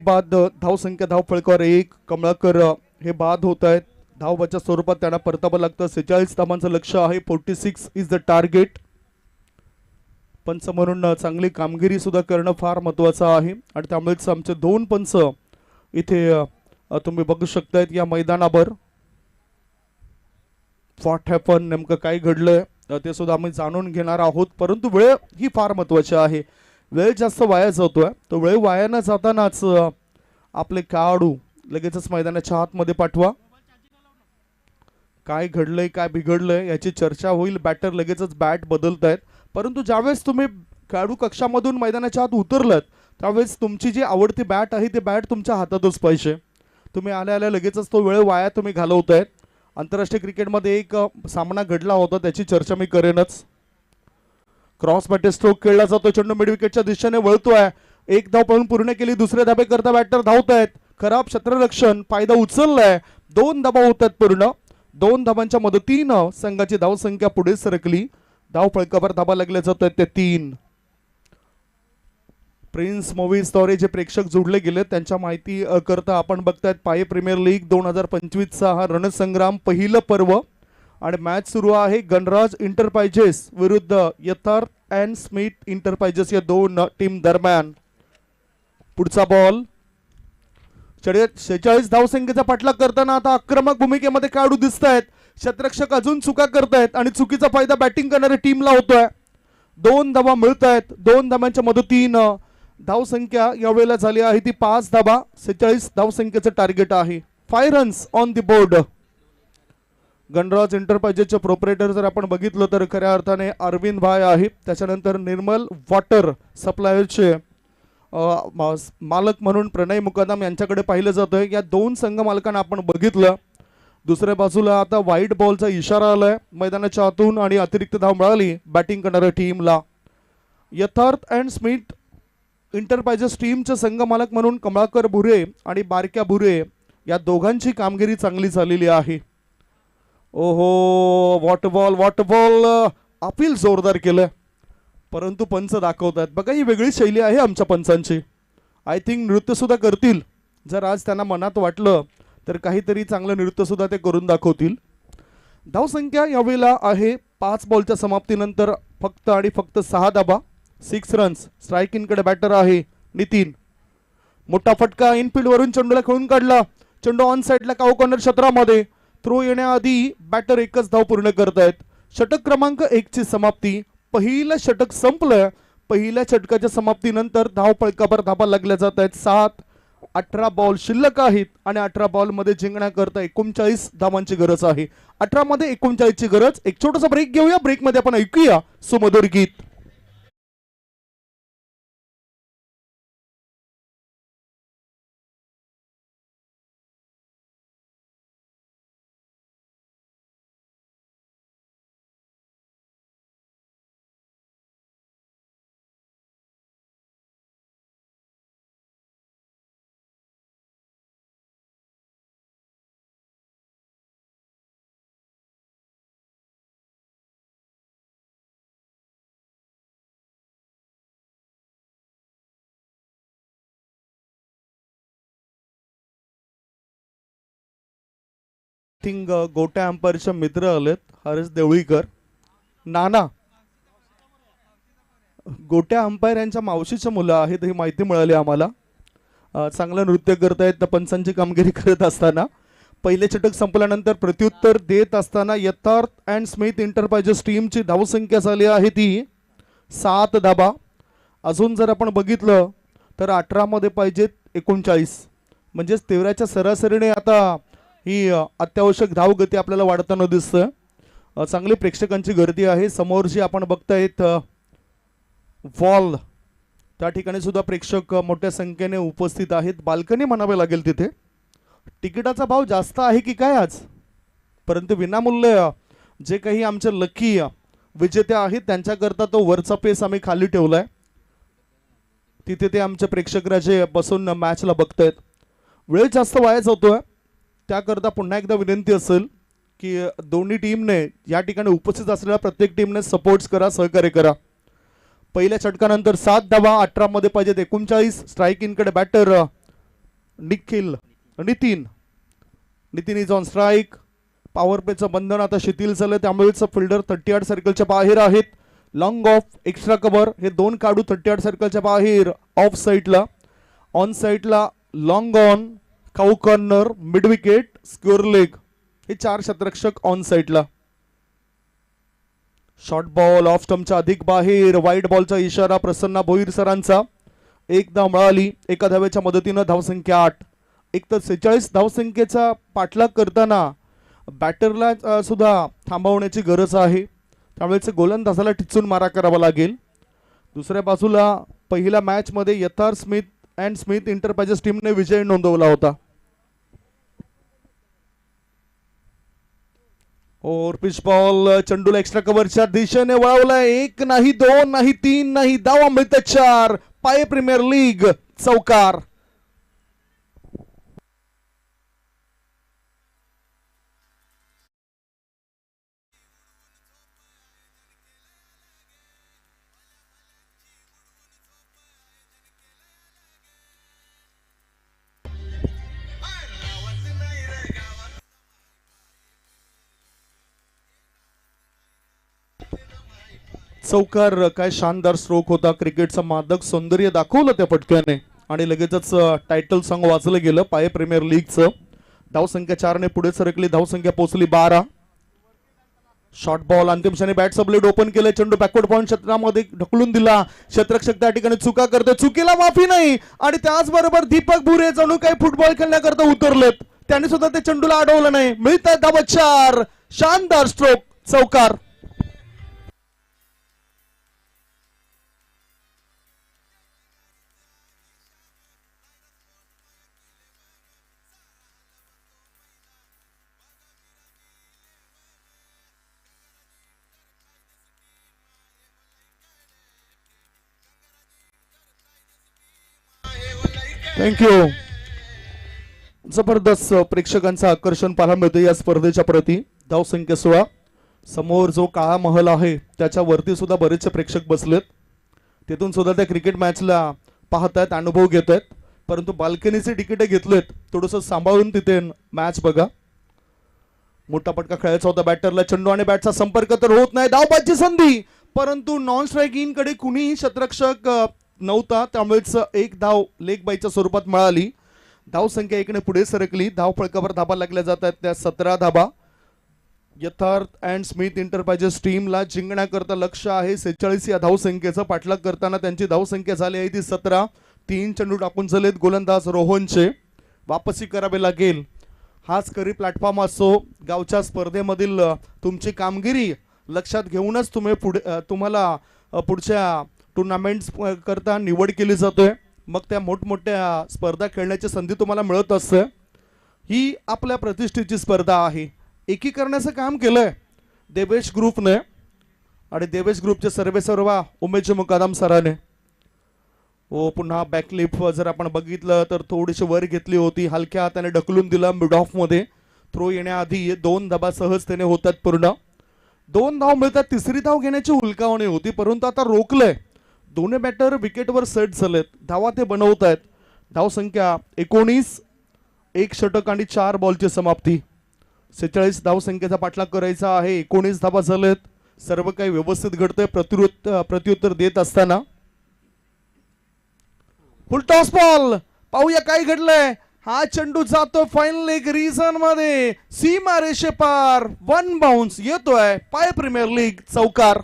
बाद धावसंख्या धाव फळकावर 1. कमलाकर हे बाद होत आहेत. धावच्या स्वरूपात त्यांना परतावं लागतं. 46 धावांचं लक्ष आहे. 46 इज द टार्गेट. पंच म्हणून चांगली कामगिरी सुद्धा करणं फार महत्वाचं आहे आणि त्यामुळेच आमचे 2 पंच इथे तुम्ही बघू शकतायत या मैदानावर. व्हॉट हॅपन, नेमकं काय घडलंय ते सुद्धा आम्ही जाणून घेणार आहोत. परंतु वेळ ही फार महत्वाची आहे. वेळ जास्त वाया जातोय. तो वेळ वाया न जातानाच आपले खेळाडू लगेचच मैदानाच्या आतमध्ये पाठवा. काय घडलंय, काय बिघडलंय याची चर्चा होईल. बॅटर लगेचच बॅट बदलतायत. परंतु ज्यावेळेस तुम्ही खेळाडू कक्षामधून मैदानाच्या आत उतरलात त्यावेळेस तुमची जी आवडती बॅट आहे ती बॅट तुमच्या हातातच पाहिजे. तुम्ही आल्या आल्या लगेचच तो वेळ वाया तुम्ही घालवतायत. आंतरराष्ट्रीय क्रिकेटमध्ये एक सामना घडला होता, त्याची चर्चा मी करेनच. क्रॉस बॅटे स्ट्रोक खेळला जातो. चेंडू मिड विकेटच्या दिशेने वळतोय. 1 धाव पळून पूर्ण केली. दुसऱ्या धाबे करता बॅटर धावतायत. खराब क्षेत्ररक्षण, फायदा उचललाय. 2 धाबा होतात पूर्ण. 2 धाबांच्या मदतीनं संघाची धावसंख्या पुढे सरकली. धाव फळकावर धाबा लागल्या जात आहेत ते 3. प्रिन्स मूव्हीजद्वारे जे प्रेक्षक जोडले गेले त्यांच्या माहिती करता आपण बघतायत पाये प्रीमियर लीग 2025चा हा रणसंग्राम पहिलं पर्व आणि मॅच सुरू आहे गणराज इंटरप्राइजेस विरुद्ध यथार्थ अँड स्मिथ इंटरप्राइजेस या 2 टीम दरम्यान. पुढचा बॉल. 46 धावसंख्येचा पाठलाग करताना आता आक्रमक भूमिकेमध्ये खेळाडू दिसत आहेत. क्षेत्ररक्षक अजून चुका करतायत आणि चुकीचा फायदा बॅटिंग करणाऱ्या टीमला होतोय. 2 धावा मिळत आहेत. 2 धावांच्या मदतीनं धावसंख्या यावेळेला झाली आहे ती 5 धावा. 46 धावसंख्येचं टार्गेट आहे. 5 runs on the board. Ganraj इंटरप्राइजेसचे प्रोपरेटर जर आपण बघितलं तर खऱ्या अर्थाने अरविंद भाई आहे. त्याच्यानंतर निर्मल वॉटर सप्लायरचे मालक म्हणून प्रणय मुकादम यांच्याकडे पाहिलं जातंय. या 2 संघ मालकांना आपण बघितलं. दुसऱ्या बाजूला आता व्हाईट बॉलचा इशारा आलाय मैदानाच्या आतून आणि अतिरिक्त धाव मिळाली बॅटिंग करणाऱ्या टीमला. यथार्थ अँड स्मिथ इंटरप्राइजेस टीमचे संघ मालक म्हणून कमलाकर भुरे आणि बारक्या भुरे या दोघांची कामगिरी चांगली झालेली आहे. ओहो, वॉट बॉल अपील जोरदार केलं परंतु पंच दाखवतात. बघा ही वेगळी शैली आहे आमच्या पंचांची. आय थिंक नृत्य सुद्धा करतील. जर आज त्यांना मनात वाटलं तर काहीतरी चांगलं नृत्य सुद्धा ते करून दाखवतील. धावसंख्या यावेळेला आहे 5 बॉलच्या समाप्तीनंतर फक्त आणि फक्त 6 धाबा. 6 रन्स. स्ट्रायकिंगकडे बॅटर आहे नितीन. मोठा फटका इनफिल्ड वरून चेंडूला खेळून काढला. चेंडू ऑन साइडला काऊ कॉर्नर क्षेत्रामध्ये. थ्रो येण्याआधी बॅटर एकच धाव पूर्ण करतायत. षटक क्रमांक 1 ची समाप्ती. पहिलं षटक संपलं. पहिल्या षटकाच्या समाप्तीनंतर धाव फळकावर धाबा लागल्या जात आहेत 7. 18 बॉल शिल्लक आहेत आणि 18 बॉल मध्ये जिंकण्याकरता 39 धावांची गरज आहे. 18 मध्ये 39 ची गरज. एक छोटासा ब्रेक घेऊया. ब्रेक मध्ये आपण ऐकूया सुमधुर गीत. थिंग गोट्या अंपायरचे मित्र आलेत. हरेश देवळीकर, नाना. गोट्या अंपायर यांच्या मावशीचे मुलं आहेत ही माहिती मिळाली आम्हाला. चांगलं नृत्य करतायत पंचांची कामगिरी करत असताना. पहिले षटक संपल्यानंतर प्रत्युत्तर देत असताना यथार्थ अँड स्मिथ इंटरप्राइजेस टीमची धावसंख्या झाली आहे ती 7 धाबा. अजून जर आपण बघितलं तर 18 मध्ये पाहिजेत 39, म्हणजेच 13च्या सरासरीने आता ही अत्यावश्यक धावगती आपल्याला वाढताना दिसतं. चांगली प्रेक्षकांची गर्दी आहे. समोर जी आपण बघतायत वॉल, त्या ठिकाणी सुद्धा प्रेक्षक मोठ्या संख्येने उपस्थित आहेत. बाल्कनी म्हणावे लागेल तिथे. तिकिटाचा भाव जास्त आहे की काय आज, परंतु विनामूल्य जे काही आमचे लकी विजेते आहेत त्यांच्याकरता तो वरचा पेस आम्ही खाली ठेवलाय. तिथे ते आमचे प्रेक्षक राजे बसून मॅचला बघतायत. वेळ जास्त वाया जातोय, त्याकरता पुन्हा एकदा विनंती असेल की दोन्ही टीमने या ठिकाणी उपस्थित असलेल्या प्रत्येक टीमने सपोर्ट्स करा, सहकार्य करा. पहिल्या षटकानंतर 7 धावा. 18 मध्ये पाहिजेत 39. स्ट्राईक इनकडे batter Nitin is on strike. Power प्लेचं बंधन आता शिथिल झालं, त्यामुळेच फिल्डर 38 सर्कलच्या बाहेर आहेत. लॉंग ऑफ, एक्स्ट्रा कव्हर हे दोन काढू 38 सर्कलच्या बाहेर. ऑफ साईडला, ऑन साईडला long on, cow corner, mid wicket, square leg हे 4 क्षेत्ररक्षक ऑन साईडला. शॉर्ट बॉल ऑफ स्टंपच्या अधिक बाहेर. वाईट बॉलचा इशारा प्रसन्न भोईर सरांचा. एक धाव मिळाली. एका धावेच्या मदतीनं धावसंख्या 8. एक तर 46 धावसंख्येचा पाठलाग करताना बॅटरला सुद्धा थांबवण्याची गरज आहे, त्यामुळे गोलंदाजाला टिचून मारा करावा लागेल. दुसऱ्या बाजूला पहिल्या मॅच मध्ये यथार्थ स्मिथ अँड स्मिथ इंटरप्राइजेस टीमने विजय नोंदवला होता. और पिच बॉल चेंडूला एक्स्ट्रा कव्हरच्या दिशेने वळवलाय. 1 नाही, 2 नाही, 3 नाही, धावा मिळतात 4. पाय प्रीमियर लीग चौकार. चौकार. काय शानदार स्ट्रोक होता. क्रिकेटचा मादक सौंदर्य दाखवलं त्या फटक्याने आणि लगेचच टायटल सॉन्ग वाचलं गेलं पाय प्रीमियर लीगचं. धावसंख्या 4 ने पुढे सरकली. धावसंख्या पोहोचली 12. शॉर्ट बॉल अंतिम क्षणी बॅट सबलेट ओपन केले. चेंडू बॅकवर्ड पॉइंट क्षेत्रामध्ये ढकलून दिला. क्षेत्ररक्षक त्या ठिकाणी चुका करते. चुकीला माफी नाही. आणि त्याचबरोबर दीपक भुरे जणू काही फुटबॉल खेळण्याकरता उतरलेत. त्यांनी सुद्धा ते चेंडूला अडवलं नाही. मिळतात धावा 4. शानदार स्ट्रोक चौकार. थँक्यू. जबरदस्त प्रेक्षकांचं आकर्षण पाहायला मिळतं या स्पर्धेच्या प्रती. धावसंख्या 16. समोर जो काळा महल आहे त्याच्यावरती सुद्धा बरेचसे प्रेक्षक बसलेत. तिथून सुद्धा त्या क्रिकेट मॅचला पाहतायत, अनुभव घेत आहेत. परंतु बाल्कनीचे तिकीट घेतलेत, थोडंसं सांभाळून तिथे मॅच बघा. मोठा पटका खेळायचा होता बॅटरला. चेंडू आणि बॅटचा संपर्क तर होत नाही. धावबादची संधी, परंतु नॉन स्ट्राईक इन कडे कुणीही क्षेत्ररक्षक नव्हता, त्यामुळेच एक धाव लेग बायच्या स्वरूपात मिळाली. धावसंख्या 1 ने पुढे सरकली. धाव फळकावर धाबा लागल्या जात आहेत त्या 17 धाबा. यथार्थ अँड स्मिथ इंटरप्राइजेस टीमला जिंकण्याकरता लक्ष आहे 46 या धावसंख्येचं. पाठलाग करताना त्यांची धावसंख्या झाली आहे ती 17. 3 चेंडू टाकून झालेत गोलंदाज रोहनचे. वापसी करावी लागेल. हाच खरी प्लॅटफॉर्म असो. गावच्या स्पर्धेमधील तुमची कामगिरी लक्षात घेऊनच तुम्हाला पुढच्या टुर्नामेंट्स करता निवड केली जाते. मग त्या मोठमोठ्या स्पर्धा खेळण्याची संधी तुम्हाला मिळत असते. ही आपल्या प्रतिष्ठेची स्पर्धा आहे. एकीकरणाचं काम केलंय देवेश ग्रुपने आणि देवेश ग्रुपचे सर्व उमेश मुकादम सराने. पुन्हा बॅकलिप जर आपण बघितलं तर थोडीशी वर घेतली होती, हलक्या हाताने ढकलून दिला मिड ऑफ मध्ये. थ्रो येण्याआधी 2 धाबा सहजतेने होतात पूर्ण. 2 धाव मिळतात. तिसरी धाव घेण्याची हुलकावणी होती परंतु आता रोखलंय. दोन्ही बॅटर विकेटवर सेट झालेत. धावा ते बनवत आहेत. धाव संख्या 19, 1 षटक आणि 4 बॉलची समाप्ती. 46 धाव संख्येचा पाठलाग करायचा आहे. 19 धावा झालेत. सर्व काही व्यवस्थित घडतंय प्रत्युत्तर देत असताना. फुल टॉस बॉल. पाहूया काय घडलंय. हा चेंडू जातो फायनल एक रिझन मध्ये सीमा रेषे पार. 1 बाउन्स येतोय. पाय प्रीमियर लीग चौकार.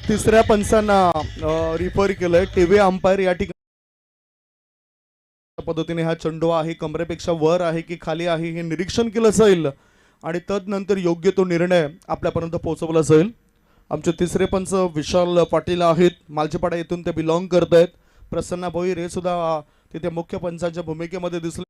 तिसऱ्या पंचांना रिफर केलंय. टीव्ही अंपायर या ठिकाणी पद्धतीने हा चेंडू आहे कमरेपेक्षा वर आहे की खाली आहे हे निरीक्षण केलं जाईल आणि तदनंतर योग्य तो निर्णय आपल्यापर्यंत पोहोचवला जाईल. आमचे तिसरे पंच विशाल पाटील आहेत. मालचेपाडा येथून ते बिलॉंग करत आहेत. प्रसन्न भोईर हे सुद्धा तिथे मुख्य पंचांच्या भूमिकेमध्ये दिसले.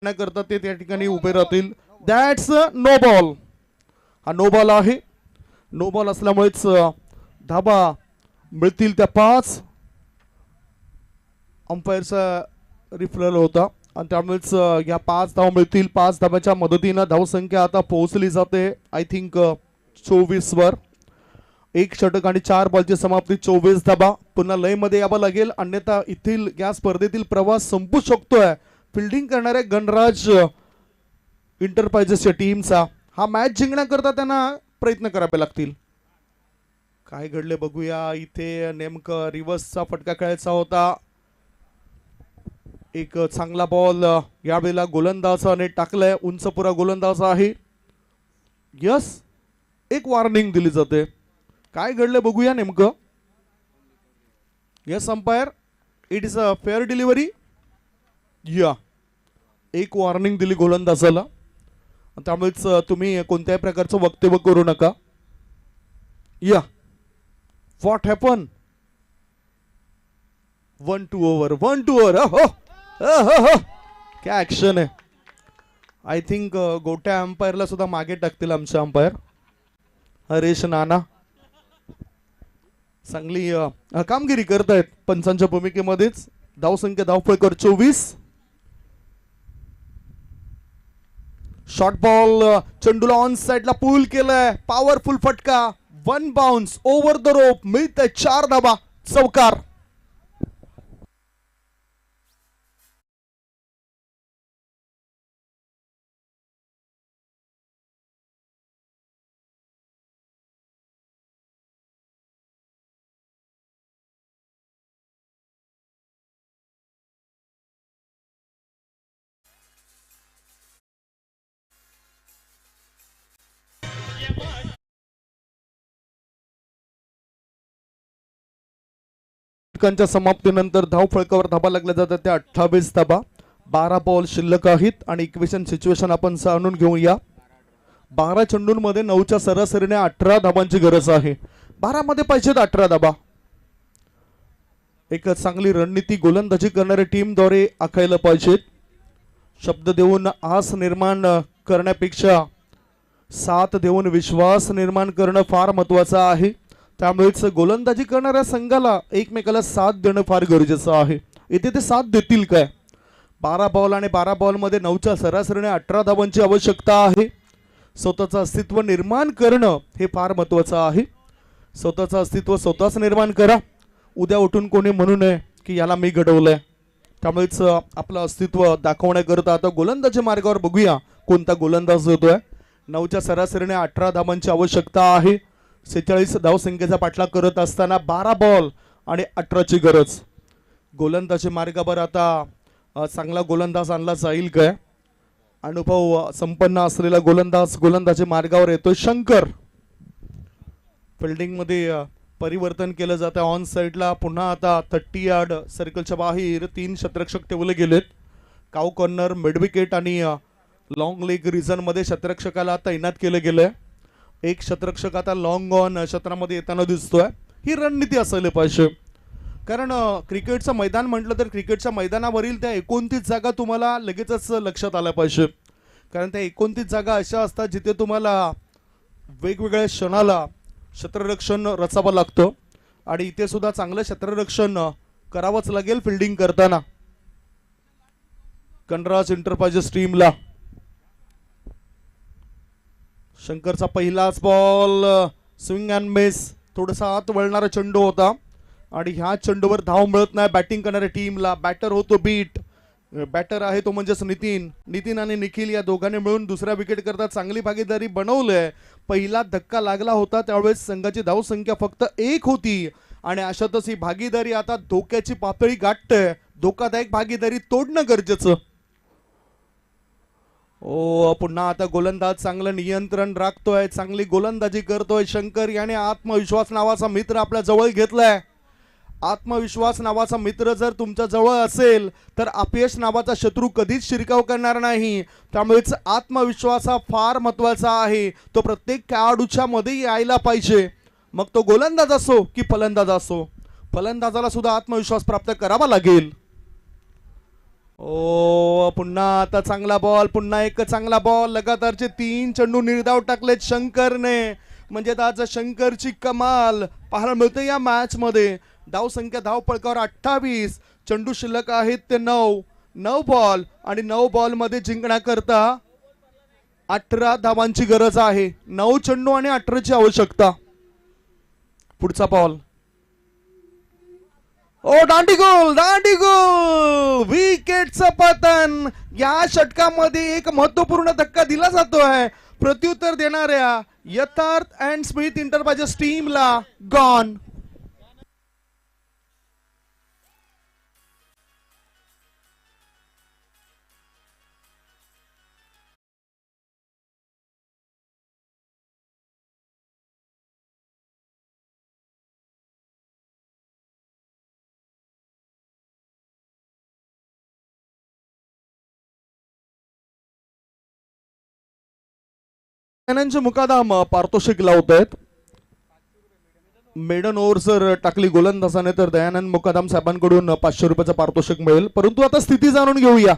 करतात ते त्या ठिकाणी उभे राहतील. That's no ball. हा नो बॉल आहे. नो बॉल असल्यामुळेच धाबा मिळतील त्या 5. अंपायरचा रिफरल होता आणि त्यामुळेच या 5 धाव मिळतील. 5 धाब्याच्या मदतीनं धावसंख्या आता पोहोचली जाते आय थिंक 24 वर. 1 षटक आणि 4 बॉलची समाप्ती. 24 धाबा. पुन्हा लय मध्ये यावं लागेल अन्यथा इथील या स्पर्धेतील प्रवास संपू शकतोय. फिल्डिंग करणाऱ्या गणराज इंटरप्राइजेसच्या टीमचा हा मॅच जिंकण्याकरता त्यांना प्रयत्न करावे लागतील. काय घडले बघूया. इथे नेमकं रिव्हर्सचा फटका खेळायचा होता. एक चांगला बॉल यावेळेला गोलंदाजाने टाकलाय. उंच पुरा गोलंदाज आहे. यस, एक वॉर्निंग दिली जाते. काय घडले बघूया नेमकं. Yes umpire, it is a fair delivery. या एक वॉर्निंग दिली गोलंदाजाला. त्यामुळेच तुम्ही कोणत्याही प्रकारचं वक्तव्य करू नका. या व्हॉट हॅपन. 1-2 ओव्हर. 1-2 ओव्हर. हो क्या ऍक्शन आहे. आय थिंक गोट्या अंपायरला सुद्धा मागे टाकतील आमचे अंपायर हरेश नाना. चांगली कामगिरी करतायत पंचांच्या भूमिकेमध्येच. धावसंख्या धावफळकर 24. Short ball. चेंडूला ऑन साइडला पूल केलाय. पॉवरफुल फटका. 1 बाउन्स ओव्हर द रोप. मिळतंय 4 धाबा. चौकार. षटकांच्या समाप्तीनंतर धाव फळकावर धाबा लागल्या जातात त्या 28 धाबा. 12 बॉल शिल्लक आहेत आणि इक्वेशन सिच्युएशन आपण जाणून घेऊया. 12 चेंडूंमध्ये 9च्या सरासरीने 18 धाबांची गरज आहे. 12 मध्ये पाहिजेत 18 धाबा. एक चांगली रणनीती गोलंदाजी करणाऱ्या टीमद्वारे आखायला पाहिजेत. शब्द देऊन आस निर्माण करण्यापेक्षा साथ देऊन विश्वास निर्माण करणं फार महत्वाचं आहे. त्यामुळेच गोलंदाजी करणाऱ्या संघाला एकमेकाला साथ देणं फार गरजेचं आहे. इथे ते साथ देतील काय. 12 बॉल आणि 12 बॉलमध्ये 9च्या सरासरीने 18 धावांची आवश्यकता आहे. स्वतःचं अस्तित्व निर्माण करणं हे फार महत्त्वाचं आहे. स्वतःचं अस्तित्व स्वतःच निर्माण करा. उद्या उठून कोणी म्हणू नये की याला मी घडवलंय. त्यामुळेच आपलं अस्तित्व दाखवण्याकरता आता गोलंदाजी मार्गावर बघूया कोणता गोलंदाज होतोय. 9च्या सरासरीने 18 धावांची आवश्यकता आहे. 46 धावसंख्येचा पाठलाग करत असताना 12 बॉल आणि 18ची गरज. गोलंदाजी मार्गावर आता चांगला गोलंदाज आणला जाईल काय? अनुभव संपन्न असलेला गोलंदाजी मार्गावर येतोय शंकर. फिल्डिंग मध्ये परिवर्तन केलं जातं. ऑन साईडला पुन्हा आता 30 यार्ड सर्कलच्या बाहेर 3 क्षेत्ररक्षक ठेवले गेलेत. काव कॉर्नर, मिड विकेट आणि लॉंग लेग रिझन मध्ये क्षेत्ररक्षकाला तैनात केलं गेलंय. एक क्षेत्ररक्षक आता लॉंग ऑन क्षेत्रामध्ये येताना दिसतोय. ही रणनीती असायला पाहिजे, कारण क्रिकेटचं मैदान म्हटलं तर क्रिकेटच्या मैदानावरील त्या 29 जागा तुम्हाला लगेचच लक्षात आल्या पाहिजे. कारण त्या 29 जागा अशा असतात जिथे तुम्हाला वेगवेगळ्या क्षणाला क्षेत्ररक्षण रचावं लागतं आणि इथे सुद्धा चांगलं क्षेत्ररक्षण करावंच लागेल फिल्डिंग करताना. कनराज एंटरप्राइजेस टीमला शंकरचा पहिलाच बॉल स्विंग अँड मिस. थोडासा आत वळणारा चेंडू होता आणि ह्या चेंडूवर धाव मिळत नाही बॅटिंग करणाऱ्या टीमला. बॅटर होतो बीट. बॅटर आहे तो म्हणजेच नितीन आणि निखिल या दोघांनी मिळून दुसऱ्या विकेट करता चांगली भागीदारी बनवलंय. पहिला धक्का लागला होता त्यावेळेस संघाची धावसंख्या फक्त 1 होती आणि अशातच ही भागीदारी आता धोक्याची पातळी गाठते. धोकादायक भागीदारी तोडणं गरजेचं. पुन्हा आता गोलंदाज चांगलं नियंत्रण राखतोय, चांगली गोलंदाजी करतोय. शंकर याने आत्मविश्वास नावाचा मित्र आपल्या जवळ घेतलाय. आत्मविश्वास नावाचा मित्र जर तुमच्या जवळ असेल तर अपयश नावाचा शत्रू कधीच शिरकाव करणार नाही. त्यामुळेच आत्मविश्वास हा फार महत्वाचा आहे. तो प्रत्येक खेळाडूच्या मध्ये यायला पाहिजे, मग तो गोलंदाज असो की फलंदाज असो. फलंदाजाला सुद्धा आत्मविश्वास प्राप्त करावा लागेल. पुन्हा आता चांगला बॉल, पुन्हा एक चांगला बॉल. लगातारचे 3 चेंडू निर्धाव टाकलेत शंकरने. म्हणजे आज शंकरची कमाल पाहायला मिळते या मॅच मध्ये. धावसंख्या धावपळकावर 28, चेंडू शिल्लक आहेत ते 9 बॉल आणि 9 बॉल मध्ये जिंकण्याकरता 18 धावांची गरज आहे. 9 चेंडू आणि 18ची आवश्यकता. पुढचा बॉल. दांडी गोल विकेटचं पतन. या षटकामध्ये एक महत्वपूर्ण धक्का दिला जातोय प्रत्युत्तर देणाऱ्या यथार्थ अँड स्मिथ एंटरप्राइजेस टीमला. गॉन. मुकादम पारितोषिक लावत आहेत. मेडन ओव्हर जर टाकली गोलंदाजाने तर दयानंद मुकादम साहेबांकडून 500 रुपयाचं पारितोषिक मिळेल. परंतु आता स्थिती जाणून घेऊया.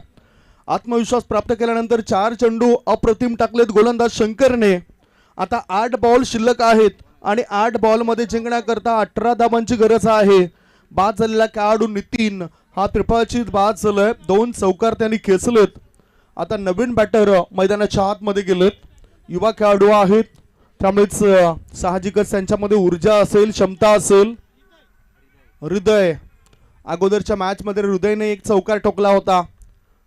आत्मविश्वास प्राप्त केल्यानंतर 4 चेंडू अप्रतिम टाकलेत गोलंदाज शंकरने. आता 8 बॉल शिल्लक आहेत आणि 8 बॉल मध्ये जिंकण्याकरता 18 धावांची गरज आहे. बाद झालेला खेळाडू नितीन हा त्रिफळाचीत बाद झालाय. 2 चौकार त्यांनी खेचलेत. आता नवीन बॅटर मैदानाच्या आतमध्ये गेलेत. युवा खेळाडू आहेत त्यामुळेच साहजिकच त्यांच्यामध्ये ऊर्जा असेल, क्षमता असेल. हृदय अगोदरच्या मॅच मध्ये हृदयने 1 चौकार ठोकला होता.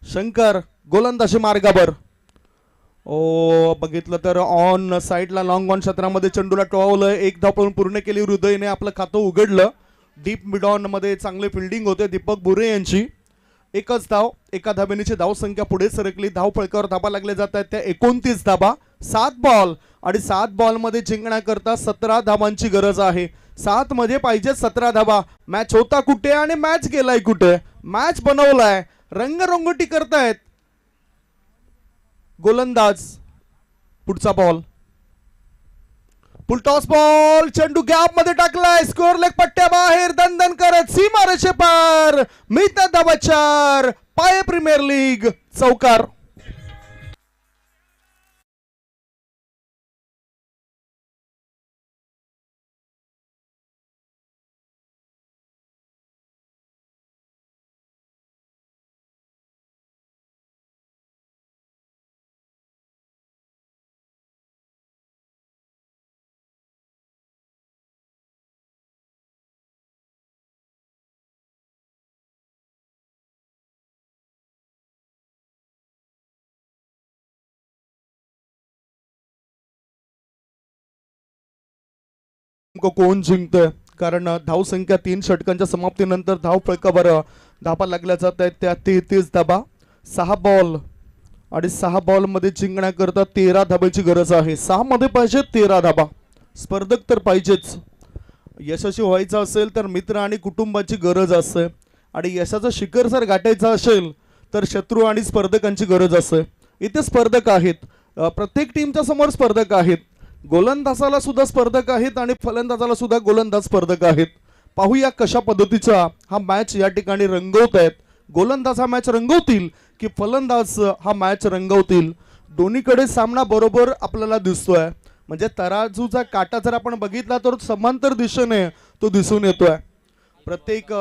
शंकर गोलंदाजी मार्गावर. बघितलं तर ऑन साईडला लॉंग ऑन क्षेत्रामध्ये चेंडूला टोवलं. 1 धाव पण पूर्ण केली. हृदयने आपलं खातं उघडलं. डीप मिड ऑन मध्ये चांगली फिल्डिंग होते दीपक बुरे यांची. 1च धाव, एका धावेनीची धावसंख्या पुढे सरकली. धाव फळकावर धाबा लागले जात आहेत त्या 29 धाबा. 7 बॉल आणि 7 बॉल मध्ये जिंकण्याकरता 17 धावांची गरज आहे. 7 मध्ये पाहिजे 17 धावा. मॅच होता कुठे आणि मॅच गेलाय कुठे? मॅच बनवलाय. रंगरंगोटी करतायत गोलंदाज. पुढचा बॉल. फुल टॉस बॉल. चेंडू गॅप मध्ये टाकलाय. स्कोर लेग पट्ट्या बाहेर दणदण करत सीमारेषे पार. मिता धावा 4. पाय प्रीमियर लीग चौकार. कोण जिंकतोय, कारण धावसंख्या 3 षटकांच्या समाप्तीनंतर धाव फलकावर धाबा लागल्या जात आहेत त्या 33 धाबा. 6 बॉल आणि 6 बॉल मध्ये जिंकण्याकरता 13 धाब्याची गरज आहे. 6 मध्ये पाहिजे 13 धाबा. स्पर्धक तर पाहिजेच. यशस्वी व्हायचं असेल तर मित्र आणि कुटुंबाची गरज असते आणि यशाचं शिखर जर गाठायचं असेल तर शत्रू आणि स्पर्धकांची गरज असते. इथे स्पर्धक आहेत, प्रत्येक टीमच्या समोर स्पर्धक आहेत. गोलंदाजाला सुद्धा स्पर्धक आहेत आणि फलंदाजाला सुद्धा गोलंदाज स्पर्धक आहेत. पाहूया कशा पद्धतीचा हा मॅच या ठिकाणी रंगवत आहेत. गोलंदाज हा मॅच रंगवतील की फलंदाज हा मॅच रंगवतील. दोन्हीकडे सामना बरोबर आपल्याला दिसतोय. म्हणजे तराजूचा काटा जर आपण बघितला तर समांतर दिशेने तो दिसून येतोय. प्रत्येक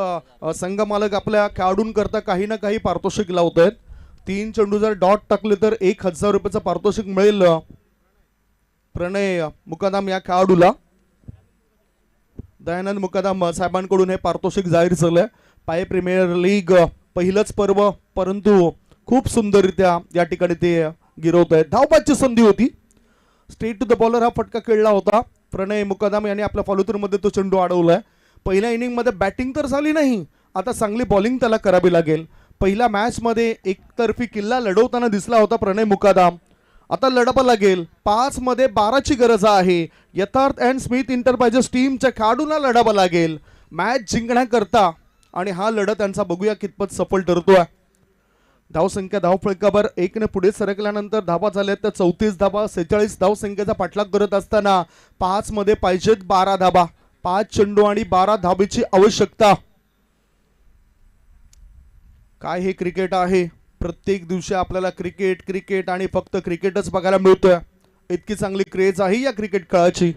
संघ मालक आपल्या खेळाडूंकरता काही ना काही पारितोषिक लावत आहेत. 3 चेंडू जर डॉट टाकले तर 1000 रुपयाचं पारितोषिक मिळेल प्रणय मुकादम या खेळाडूला. दयानंद मुकादम साहेबांकडून हे पारितोषिक जाहीर झालंय. पाय प्रीमियर लीग पहिलंच पर्व, परंतु खूप सुंदररित्या या ठिकाणी ते गिरवत आहेत. धावबादची संधी होती. स्ट्रेट टू द बॉलर हा फटका खेळला होता. प्रणय मुकादम यांनी आपल्या फॉलोथ्रूमध्ये तो चेंडू अडवलाय. पहिल्या इनिंगमध्ये बॅटिंग तर झाली नाही, आता चांगली बॉलिंग त्याला करावी लागेल. पहिल्या मॅचमध्ये एकतर्फी किल्ला लढवताना दिसला होता प्रणय मुकादम. आता लढावं लागेल. 5 मध्ये 12ची गरज आहे. यथार्थ अँड स्मिथ इंटरप्राइजेस टीमच्या खेळाडूंना लढावं लागेल मॅच जिंकण्याकरता आणि हा लढत त्यांचा बघूया कितपत सफल ठरतोय. धावसंख्या धावफलकावर 1 ने पुढे सरकल्यानंतर धाबा झाल्या त्या 34 धाबा. 46 धावसंख्येचा पाठलाग करत असताना 5 मध्ये पाहिजेत 12 धाबा. 5 चेंडू आणि 12 धाबेची आवश्यकता. काय हे क्रिकेट आहे. प्रत्येक दिवशी आपल्याला क्रिकेट क्रिकेट आणि फक्त क्रिकेटच बघायला मिळतोय. इतकी चांगली क्रेज आहे या क्रिकेट खेळाची.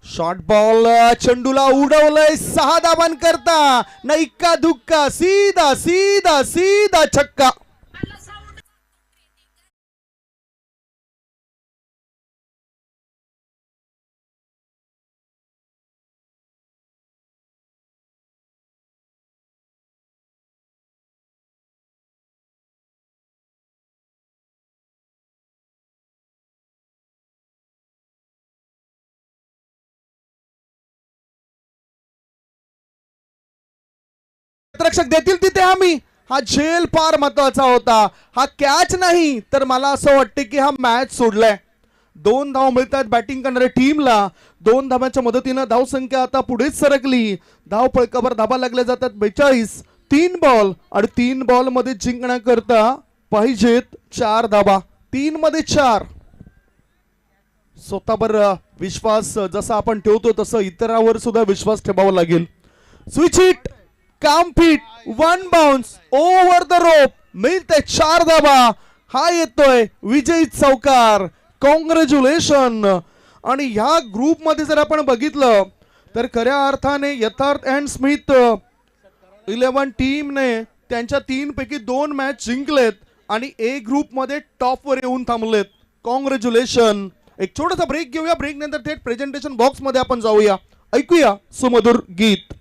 शॉर्ट बॉल चेंडूला उडवलंय 6 धाबांकरता. नाही का धुक्का, सीधा सीधा सीधा छक्का. रक्षक देतील तिथे आम्ही. हा झेल फार महत्वाचा होता. हा कॅच नाही तर मला असं वाटतं की हा मॅच सोडलाय. 2 धाव मिळतात बॅटिंग करणाऱ्या टीमला. 2 धाब्याच्या मदतीनं धावसंख्या आता पुढेच सरकली. धाव फलकावर धाबा लागल्या जातात 42. 3 बॉल आणि 3 बॉल मध्ये जिंकण्याकरता पाहिजेत 4 धाबा. 3 मध्ये 4. स्वतःवर विश्वास जसा आपण ठेवतो तसं इतरांवर सुद्धा विश्वास ठेवावा लागेल. स्विच हिट, काम fit, 1 bounce over the rope. मिळते 4 धाबा. हा येतोय विजयी चौकार. कॉंग्रॅच्युलेशन. आणि ह्या ग्रुप मध्ये जर आपण बघितलं तर खऱ्या अर्थाने यथार्थ अँड स्मिथ 11 टीमने त्यांच्या 3 पैकी 2 मॅच जिंकलेत आणि ए ग्रुप मध्ये टॉप वर येऊन थांबलेत. कॉंग्रॅच्युलेशन. एक छोटासा ब्रेक घेऊया. ब्रेक नंतर थेट प्रेझेंटेशन बॉक्स मध्ये आपण जाऊया. ऐकूया सुमधुर गीत.